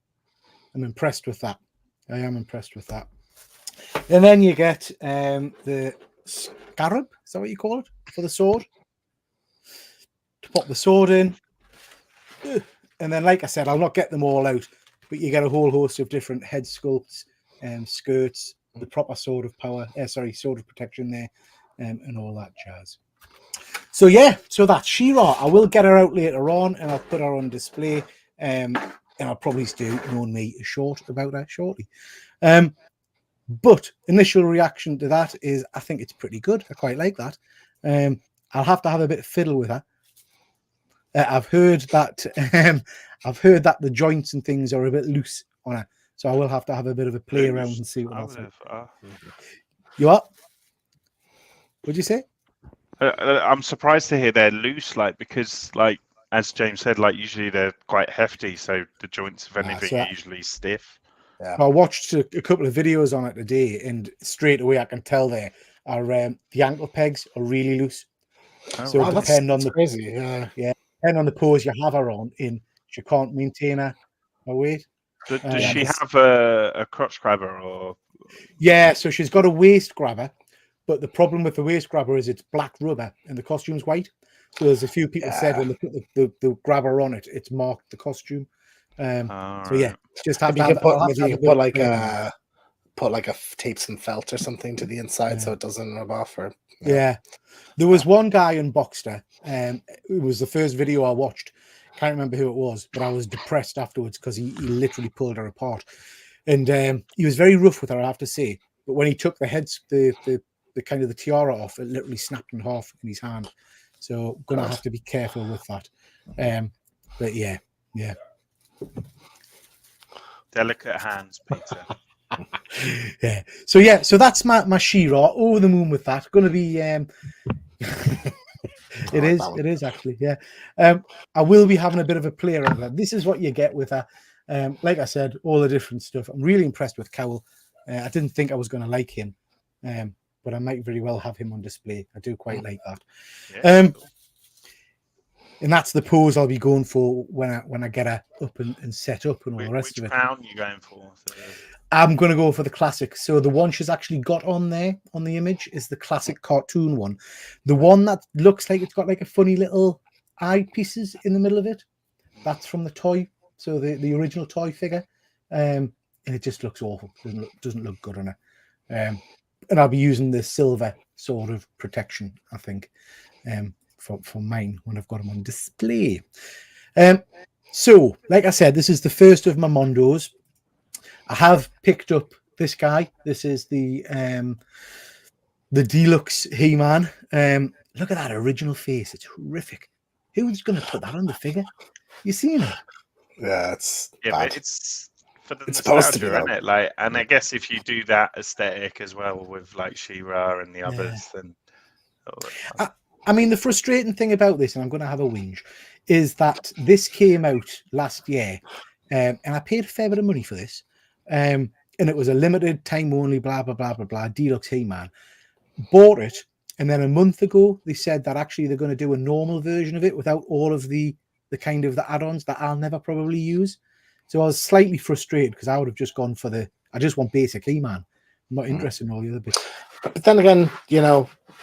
I'm impressed with that. I am impressed with that. And then you get the scarab. Is that what you call it for the sword? To pop the sword in. And then, like I said, I'll not get them all out, but you get a whole host of different head sculpts and skirts, the proper sword of power, sword of protection there, and all that jazz. So yeah, so that's She-Ra. I will get her out later on, and I'll put her on display, and I'll probably do knowing me a short about her shortly. But initial reaction to that is I think it's pretty good. I quite like that. I'll have to have a bit of fiddle with her. I've heard that the joints and things are a bit loose on her, so I will have to have a bit of a play around and see what that's like. You what? What'd you say?
I'm surprised to hear they're loose, like because, like as James said, like usually they're quite hefty, so the joints, if anything, are usually stiff.
Yeah.
I watched a couple of videos on it today, and straight away I can tell there are the ankle pegs are really loose.
Oh,
So
right.
depend on
that's
the
crazy. Yeah.
depending on the pose you have her on, she can't maintain her weight.
Does she have a crotch grabber or?
Yeah, so she's got a waist grabber, but the problem with the waist grabber is it's black rubber and the costume's white. So there's a few people said when they put the grabber on it, it's marked the costume. So yeah, just have
maybe
to
you
have,
could
I'll have to have
you
a
could put like a tape some felt or something to the inside so it doesn't rub off. Or
yeah, there was one guy unboxed her. It was the first video I watched. Can't remember who it was, but I was depressed afterwards because he literally pulled her apart, and he was very rough with her, I have to say. But when he took the heads, the kind of the tiara off, it literally snapped in half in his hand. So I'm gonna have to be careful with that. But yeah.
Delicate hands, Peter.
Yeah. So that's my She-Ra. Over the moon with that. Gonna be It is actually, yeah. I will be having a bit of a play around that. This is what you get with her. Like I said, all the different stuff. I'm really impressed with Cowl. I didn't think I was going to like him, but I might very well have him on display. I do quite like that. Yeah. And that's the pose I'll be going for when I get her up and set up and all the rest of it.
Which crown are you going for?
I'm going to go for the classic. So the one she's actually got on there on the image is the classic cartoon one. The one that looks like it's got like a funny little eye pieces in the middle of it. That's from the toy. So the original toy figure. And it just looks awful. Doesn't look good on her. And I'll be using the silver sort of protection, I think, for mine when I've got them on display. So, like I said, this is the first of my Mondos. I have picked up this guy. This is the deluxe He-Man. Look at that original face. It's horrific. Who's going to put that on the figure? You seen it?
Yeah, it's
but it's for the
supposed to be,
isn't it? Like, and I guess if you do that aesthetic as well with like She-Ra and the others, then.
I mean, the frustrating thing about this, and I'm going to have a whinge, is that this came out last year, and I paid a fair bit of money for this. And it was a limited time only, blah blah blah blah blah. Deluxe He-Man. Bought it, and then a month ago they said that actually they're going to do a normal version of it without all of the kind of the add-ons that I'll never probably use. So I was slightly frustrated because I would have just gone for I just want basic He-Man. I'm not interested in all the other bits.
But then again,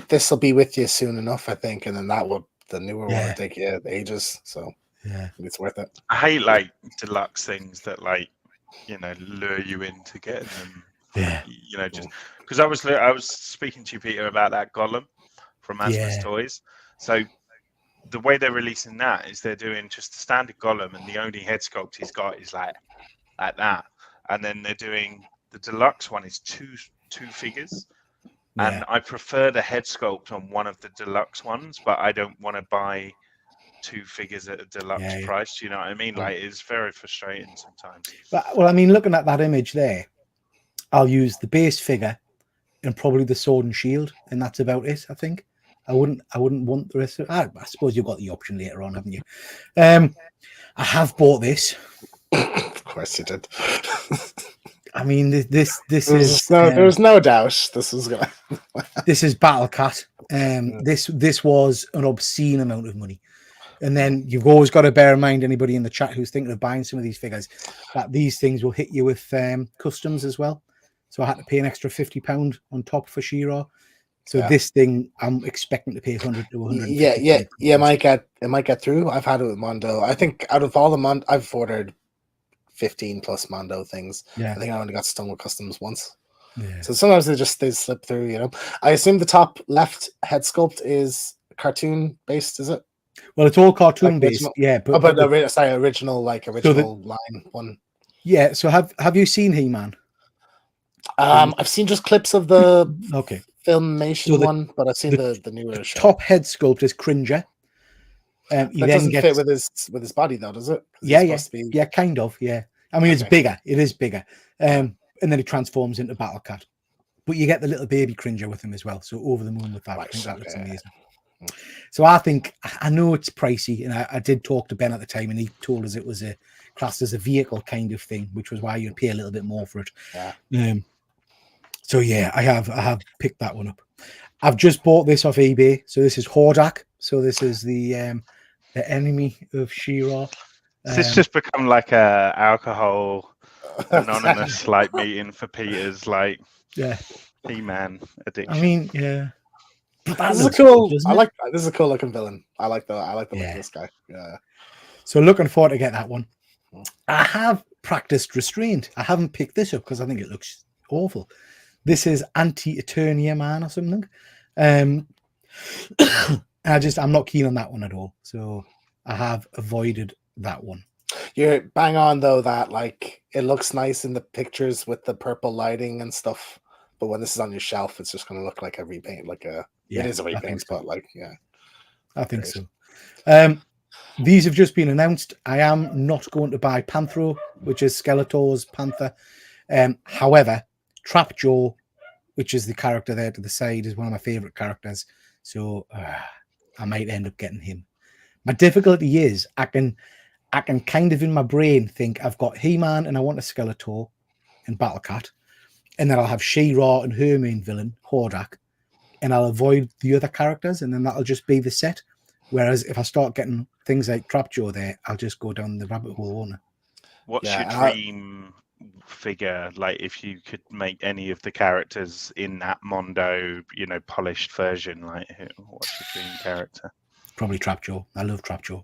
this will be with you soon enough, I think, and then the newer one will take you ages. So
yeah,
it's worth it.
I hate like deluxe things that like lure you into getting them. Just because I was speaking to you, Peter, about that Gollum from Asmus Toys. So the way they're releasing that is they're doing just a standard Gollum, and the only head sculpt he's got is like that, and then they're doing the deluxe one is two figures. And I prefer the head sculpt on one of the deluxe ones, but I don't want to buy two figures at a deluxe price. Do you know what I mean? Like, it's very frustrating sometimes.
Well, I mean, looking at that image there, I'll use the base figure and probably the sword and shield, and that's about it. I think I wouldn't want the rest of it. I suppose you've got the option later on, haven't you? I have bought this.
Of course you did.
I mean, this
is there's no doubt this is gonna.
This is Battle Cat. This was an obscene amount of money, and then you've always got to bear in mind, anybody in the chat who's thinking of buying some of these figures, that these things will hit you with customs as well. So I had to pay an extra £50 on top for She-Ra. So this thing, I'm expecting to pay 100 to 100.
Yeah. It might get through. I've had it with Mondo. I think out of all the Mondo, I've ordered 15 plus Mondo things. I think I only got stung with customs once. So sometimes they slip through. I assume the top left head sculpt is cartoon based, is it?
Well, it's all cartoon based,
original line one.
Yeah. So have you seen He-Man?
I've seen just clips of the Filmation one, but I've seen the newer show.
Top head sculpt is Cringer.
That doesn't fit with his body, though, does it?
Yeah, kind of. Yeah, I mean, it's bigger. It is bigger, and then it transforms into Battle Cat. But you get the little baby Cringer with him as well. So over the moon with that. I think that looks amazing. So I know it's pricey, and I did talk to Ben at the time, and he told us it was a classed as a vehicle kind of thing, which was why you'd pay a little bit more for it. So yeah, I have picked that one up. I've just bought this off eBay. So this is Hordak. So this is the the enemy of She-Ra.
Does this just become like a alcohol anonymous like meeting for Peter's like
yeah.
He-Man addiction?
I mean, yeah. But that
This is a
looks
cool.
good, doesn't
I
it?
like. This is a cool looking villain. I like the look of
Yeah.
this guy. Yeah.
So looking forward to get that one. I have practiced restraint. I haven't picked this up because I think it looks awful. This is Anti-Eternia Man or something. I'm not keen on that one at all. So I have avoided that one.
You're bang on though. That like it looks nice in the pictures with the purple lighting and stuff. But when this is on your shelf, it's just going to look like a repaint. Like a
Yeah,
it is a
I think
repaint,
so.
but like yeah.
I think
Great.
so. These have just been announced. I am not going to buy Panthro, which is Skeletor's Panther. However, Trapjaw, which is the character there to the side, is one of my favorite characters. So I might end up getting him. My difficulty is I can kind of in my brain think I've got He-Man and I want a Skeletor and Battlecat, and then I'll have She-Ra and her main villain, Hordak, and I'll avoid the other characters, and then that'll just be the set. Whereas if I start getting things like Trapjaw there, I'll just go down the rabbit hole, won't I?
What's
Yeah,
your dream figure? Like, if you could make any of the characters in that Mondo, polished version, like, what's your dream character?
Probably Trapjaw. I love Trapjaw.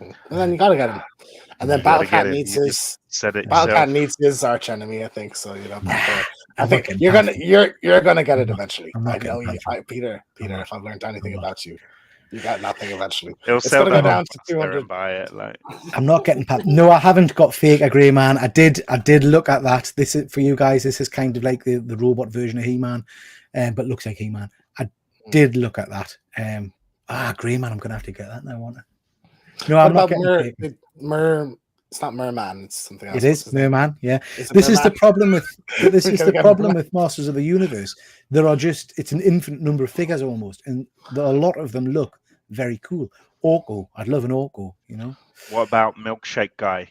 And then you gotta get him. And then
You gotta get
Battlecat
it.
needs
You
his
said it
Battlecat
yourself.
needs his arch enemy, I think. So I
I'm
think
not
you're gonna get it
I'm not-
eventually.
I'm not
I know
getting
you,
Panthro.
Peter.
I'm not.
If I've learned anything
I'm not.
about you, you got nothing eventually.
He'll
It's
sell
gonna go
that
down
on
to
Monster
200.
and buy it. Like,
I'm not getting No, I haven't got fake a grey man. I did look at that. This is for you guys. This is kind of like the robot version of He-Man, but looks like He-Man. I did look at that. Grey man. I'm gonna have to get that now, won't I? No,
What
I'm not
about
getting fake.
It's not Merman. It's something else.
It is Merman. Yeah,
Is it
this is the
Merman?
problem with this is
We're gonna
the
get
problem
Merman.
with Masters of the Universe. It's an infinite number of figures almost, and a lot of them look very cool. Orko, I'd love an Orko.
what about Milkshake Guy?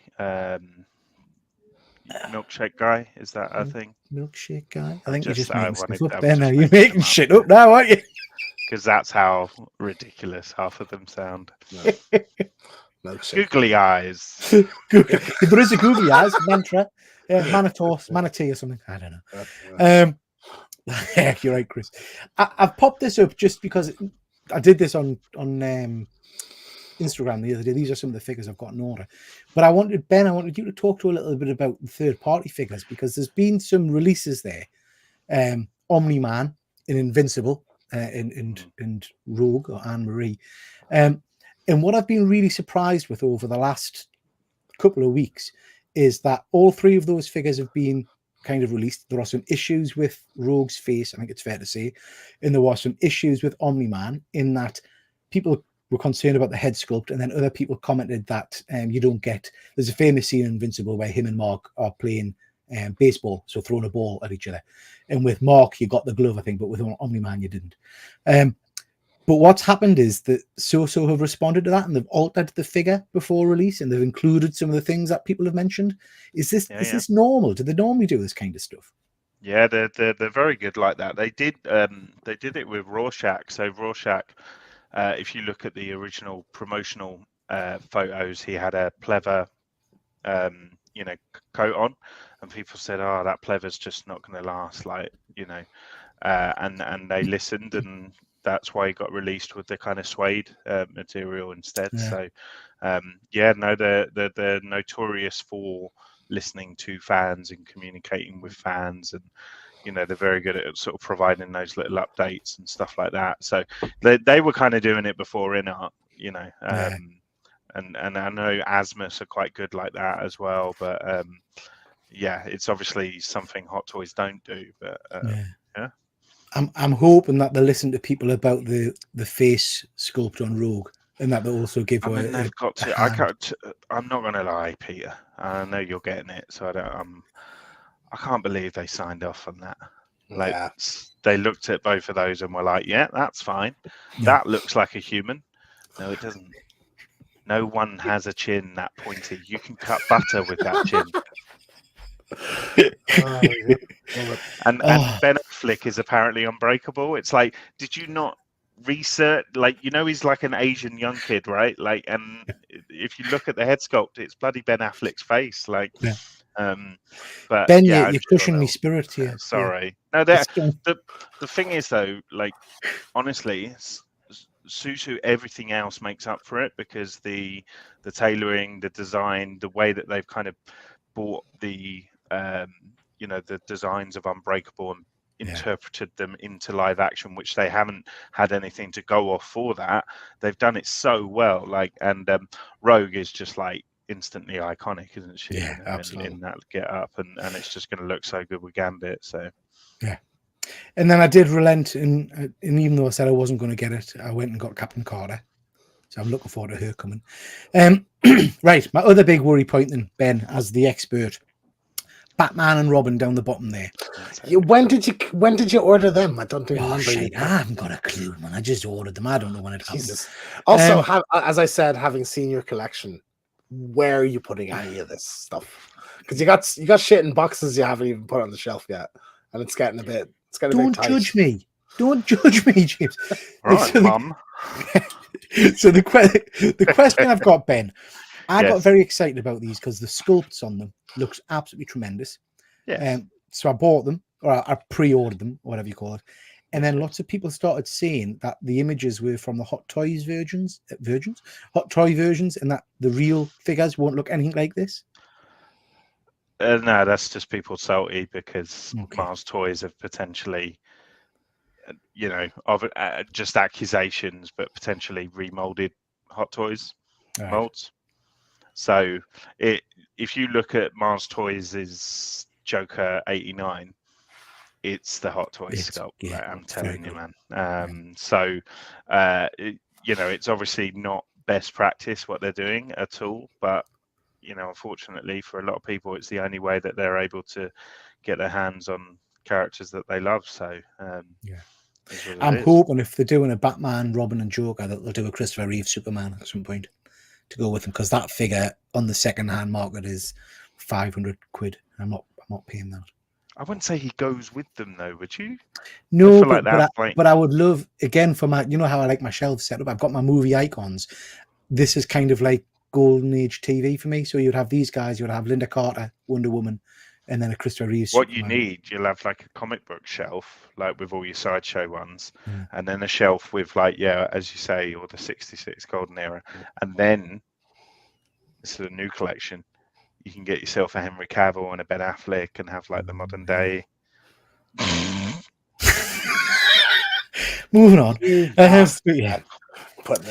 Milkshake Guy, is that a thing?
Milkshake guy. I think you're just
I
making stuff
wanted-
up
I
there
was
now.
just
You're
making
making
them up.
shit up now, aren't you?
Because that's how ridiculous half of them sound.
Milkshake.
Googly eyes.
There is a googly eyes mantra, manatee or something. I don't know. Yeah, you're right, Chris. I've popped this up just because I did this on Instagram the other day. These are some of the figures I've got in order. But I wanted you to talk to a little bit about the third-party figures, because there's been some releases there. Omni-Man and Invincible and Rogue or Anne-Marie. And what I've been really surprised with over the last couple of weeks is that all three of those figures have been kind of released. There are some issues with Rogue's face, I think it's fair to say, and there were some issues with Omni-Man in that people were concerned about the head sculpt, and then other people commented that there's a famous scene in Invincible where him and Mark are playing baseball, so throwing a ball at each other. And with Mark, you got the glove, I think, but with Omni-Man, you didn't. But what's happened is that So have responded to that, and they've altered the figure before release, and they've included some of the things that people have mentioned. Is this normal? Do they normally do this kind of stuff?
Yeah, they're very good like that. They did it with Rorschach. So Rorschach, if you look at the original promotional photos, he had a pleather coat on, and people said, "Oh, that pleather's just not going to last," and they listened, and that's why he got released with the kind of suede material instead.
Yeah.
So, they're notorious for listening to fans and communicating with fans, and they're very good at sort of providing those little updates and stuff like that. So they were kind of doing it before InArt, and I know Asmus are quite good like that as well. But it's obviously something Hot Toys don't do. But yeah.
I'm hoping that they listen to people about the face sculpt on Rogue, and that they also give away.
They've got to. I'm not going to lie, Peter. I know you're getting it, so I can't believe they signed off on that. They looked at both of those and were like, "Yeah, that's fine.
Yeah.
That looks like a human." No, it doesn't. No one has a chin that pointy. You can cut butter with that chin. And Ben Affleck is apparently unbreakable. It's like, did you not research, like, you know, he's like an Asian young kid, right? Like, and if you look at the head sculpt, it's bloody Ben Affleck's face, like.
Yeah.
But
Ben,
yeah,
you're crushing me spirit here.
Sorry. No, the thing is though, like, honestly, Susu, everything else makes up for it, because the tailoring, the design, the way that they've kind of brought the you know, the designs of Unbreakable and interpreted them into live action, which they haven't had anything to go off for that. They've done it so well, like, and Rogue is just like instantly iconic, isn't she?
Yeah, absolutely.
In that get up, and it's just going to look so good with Gambit. So
yeah. And then I did relent, and even though I said I wasn't going to get it, I went and got Captain Carter. So I'm looking forward to her coming. Right, my other big worry point then, Ben, as the expert, Batman and Robin down the bottom there.
When did you order them? I don't remember.
Shit, I haven't got a clue, man. I just ordered them. I don't know when it happened.
Also, as I said, having seen your collection, where are you putting any of this stuff? Because you got shit in boxes you haven't even put on the shelf yet, and it's getting a bit.
Don't judge me. Don't judge me, James.
Right, Mum.
So the question I've got, Ben, I got very excited about these because the sculpts on them looks absolutely tremendous.
Yeah.
So I bought them, or I pre-ordered them, or whatever you call it. And then lots of people started saying that the images were from the Hot Toys Hot Toy versions, and that the real figures won't look anything like this.
No, that's just people salty because Mars Toys have potentially, you know, of just accusations, but potentially remolded Hot Toys molds. So if you look at Mars Toys' Joker 89, it's the Hot Toys sculpt. Yeah, like, I'm telling you, man. So, you know, it's obviously not best practice what they're doing at all, but, you know, unfortunately for a lot of people, it's the only way that they're able to get their hands on characters that they love. So,
I'm hoping if they're doing a Batman, Robin, and Joker, that they'll do a Christopher Reeve Superman at some point to go with them, because that figure on the second-hand market is 500 quid. I'm not paying that.
I wouldn't say he goes with them though, would you?
No, but I would love, again, for my, you know how I like my shelf set up. I've got my movie icons. This is kind of like golden age TV for me. So you'd have these guys, you'd have Linda Carter, Wonder Woman, and then a Christopher Reeve.
What you need, you'll have like a comic book shelf, like with all your sideshow ones, and then a shelf with, like, as you say, or the 66 Golden Era, and then this is a new collection. You can get yourself a Henry Cavill and a Ben Affleck and have like the modern day.
Moving on.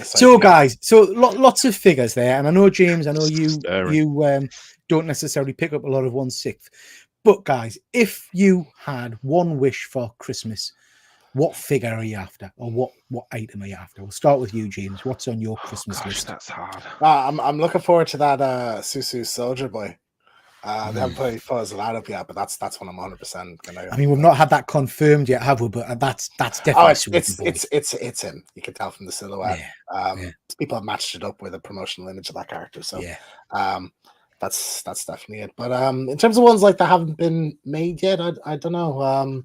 So guys, lots of figures there, and I know, James, I know you don't necessarily pick up a lot of 1/6, but guys, if you had one wish for Christmas, what figure are you after, or what item are you after? We'll start with you, James. What's on your Christmas list?
That's hard.
I'm looking forward to that Susu Soldier Boy. They haven't put any photos of that up yet, but that's one I'm 100% gonna.
I mean, we've not had that confirmed yet, have we? But that's definitely.
It's him. You can tell from the silhouette. People have matched it up with a promotional image of that character, so that's definitely it. But in terms of ones like that haven't been made yet, I don't know.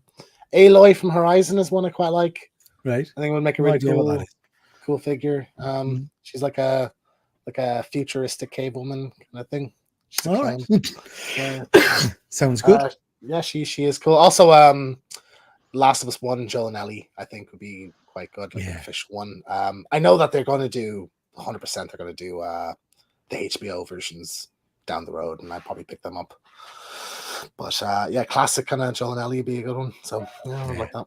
Aloy from Horizon is one I quite like.
Right.
I think it would make a really cool figure. She's like a futuristic cave woman kind of thing.
All right. Sounds good.
Yeah, she is cool. Also, Last of Us 1, Joel and Ellie, I think would be quite good. Like a fish one. I know that they're going to do 100%. They're going to do the HBO versions down the road, and I'd probably pick them up. But classic kind of Joel and Ellie would be a good one. So I like that.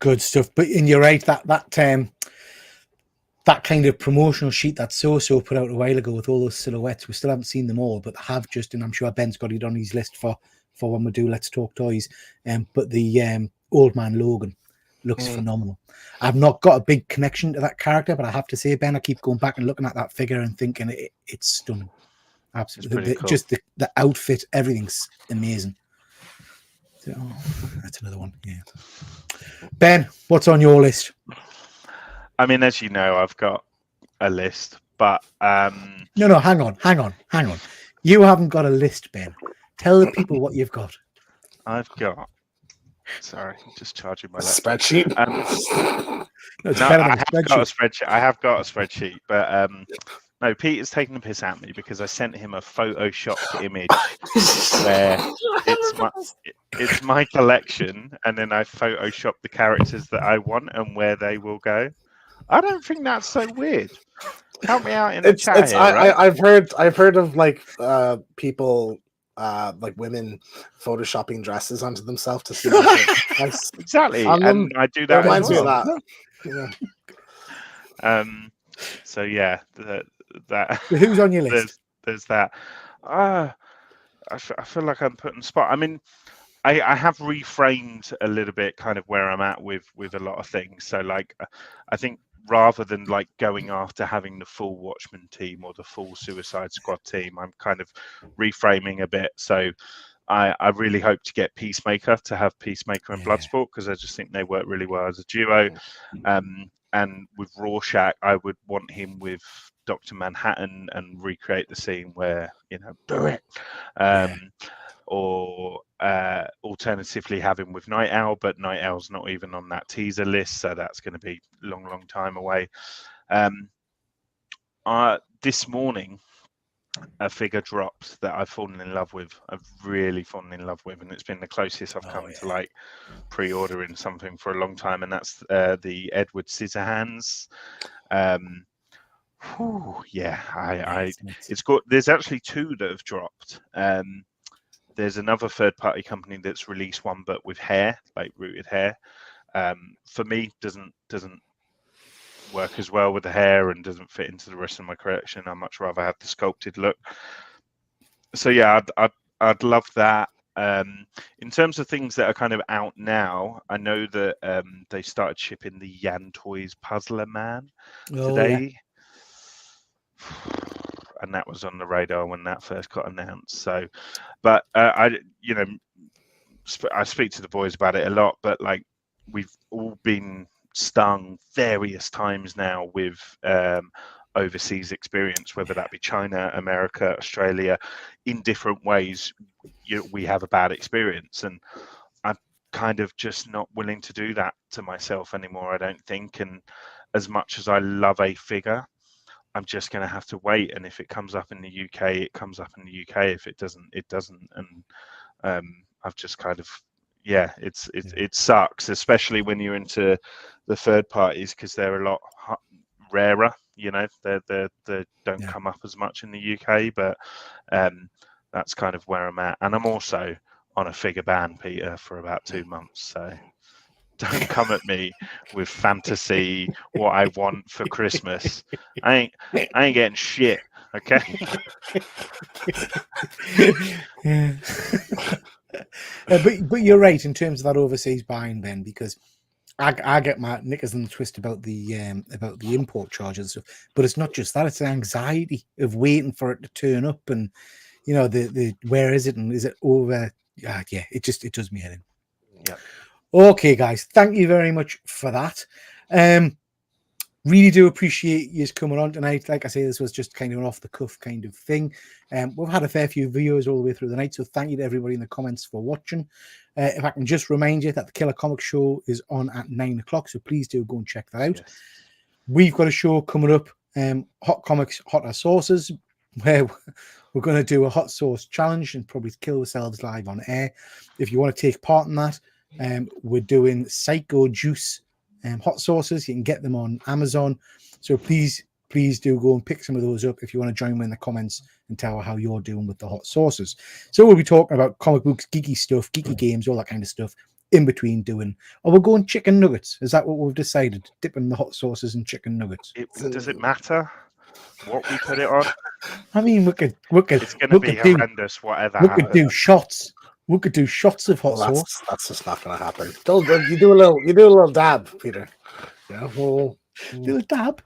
Good stuff. But you're right, that kind of promotional sheet that So put out a while ago with all those silhouettes, we still haven't seen them all, but have just, and I'm sure Ben's got it on his list for when we do Let's Talk Toys. But the Old Man Logan looks phenomenal. I've not got a big connection to that character, but I have to say, Ben, I keep going back and looking at that figure and thinking it's stunning. Absolutely.
Cool.
Just the outfit, everything's amazing. So, that's another one. Yeah. Ben, what's on your list?
I mean, as you know, I've got a list, but
no, hang on. You haven't got a list, Ben. Tell the people what you've got.
I've got Sorry, just charging my
A
laptop.
spreadsheet.
No, it's
No,
better
I
than
have
a
got a
spreadsheet.
spreadsheet. I have got a spreadsheet, but no, Peter's taking the piss at me because I sent him a photoshopped image where it's my collection, and then I photoshopped the characters that I want and where they will go. I don't think that's so weird. Help me out in the chat here, right?
I've heard of like people like women photoshopping dresses onto themselves to see nice
Exactly,
on them.
and I do
It
that as
reminds me of
well.
that. Yeah.
So yeah, that
Who's on your list?
there's that. I feel like I'm put on the spot. I mean, I have reframed a little bit kind of where I'm at with a lot of things. So like, I think rather than like going after having the full Watchmen team or the full Suicide Squad team, I'm kind of reframing a bit. So I really hope to get Peacemaker, to have Peacemaker and Bloodsport, because I just think they work really well as a duo. And with Rorschach, I would want him with Dr. Manhattan and recreate the scene where, do it. Or alternatively have him with Night Owl, but Night Owl's not even on that teaser list, so that's going to be a long time away. This morning, a figure dropped that I've fallen in love with. I've really fallen in love with, and it's been the closest I've come to like pre-ordering something for a long time, and that's the Edward Scissorhands. It's got. There's actually two that have dropped. There's another third-party company that's released one, but with hair, like rooted hair. For me, doesn't work as well with the hair and doesn't fit into the rest of my collection. I much rather have the sculpted look. So yeah, I'd love that. In terms of things that are kind of out now, I know that they started shipping the Yan Toys Puzzler Man today. And that was on the radar when that first got announced. So, but I speak to the boys about it a lot, but like we've all been stung various times now with overseas experience, whether that be China, America, Australia, in different ways. We have a bad experience, and I'm kind of just not willing to do that to myself anymore, I don't think. And as much as I love a figure, I'm just going to have to wait, and if it comes up in the UK, it comes up in the UK. If it doesn't, it doesn't. And I've just kind of, it sucks, especially when you're into the third parties, because they're a lot rarer. They don't come up as much in the UK, but that's kind of where I'm at. And I'm also on a figure ban, Peter, for about 2 months, so. Don't come at me with fantasy, what I want for Christmas. I ain't getting shit, okay?
But you're right in terms of that overseas buying, Ben, because I get my knickers in the twist about the import charges, but it's not just that; it's the anxiety of waiting for it to turn up, and the where is it and is it over? It does me head in.
Yeah.
Okay, guys, thank you very much for that. Really do appreciate you coming on tonight. Like I say, this was just kind of an off-the-cuff kind of thing. We've had a fair few viewers all the way through the night, so thank you to everybody in the comments for watching. If I can just remind you that the Killer Comic Show is on at 9 o'clock, so please do go and check that out.
Yes.
We've got a show coming up, Hot Comics, Hotter Sauces, where we're going to do a hot sauce challenge and probably kill ourselves live on air. If you want to take part in that, we're doing Psycho Juice hot sauces. You can get them on Amazon, so please do go and pick some of those up if you want to join me in the comments and tell how you're doing with the hot sauces. So we'll be talking about comic books, geeky stuff, geeky games, all that kind of stuff in between doing. Or we're going chicken nuggets. Is that what we've decided? Dipping the hot sauces in chicken nuggets.
Does it matter what we put it on?
I mean, we could.
It's going to be horrendous. Whatever.
We could do shots. We could do shots of hot sauce.
That's just not going to happen. You do a little dab, Peter. Yeah, we'll
do a dab.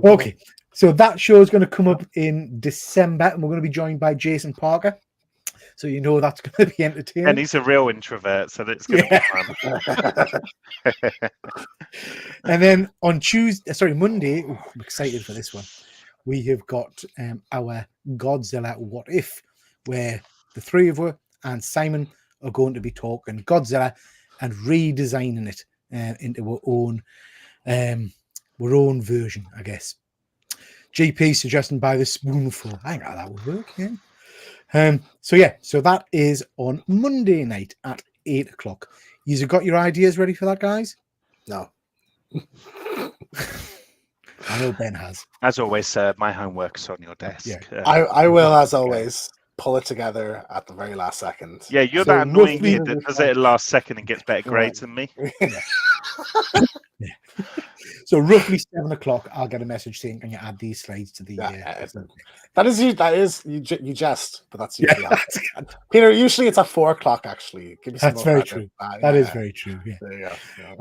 Okay,
so that show is going to come up in December, and we're going to be joined by Jason Parker. So that's going to be entertaining.
And he's a real introvert, so that's going to be fun.
And then on Monday, I'm excited for this one. We have got our Godzilla What If, where the three of us and Simon are going to be talking Godzilla and redesigning it into our own version, I guess. GP suggesting buy the spoonful. I think that would work, yeah. So that is on Monday night at 8 o'clock. You've got your ideas ready for that, guys?
No.
I know Ben has.
As always, my homework's on your desk.
Yeah.
I will, as always, pull it together at the very last second.
Yeah, you're
So
that annoying
roughly-
kid that does it at the last second and gets better grades than me.
So roughly 7 o'clock, I'll get a message saying, "Can you add these slides to the?"
That is you jest, but that's usually Peter. Usually it's at 4 o'clock. Actually, give me some
That's
more
very
credit.
true. That is very true. Yeah.
There you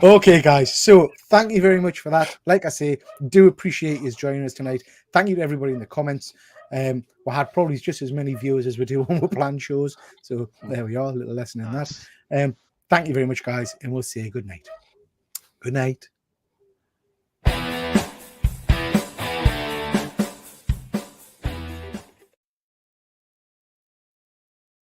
go.
Okay, guys. So thank you very much for that. Like I say, do appreciate you joining us tonight. Thank you to everybody in the comments. We had probably just as many viewers as we do on our planned shows. So there we are, a little lesson in that. Thank you very much, guys, and we'll say good night. Good night.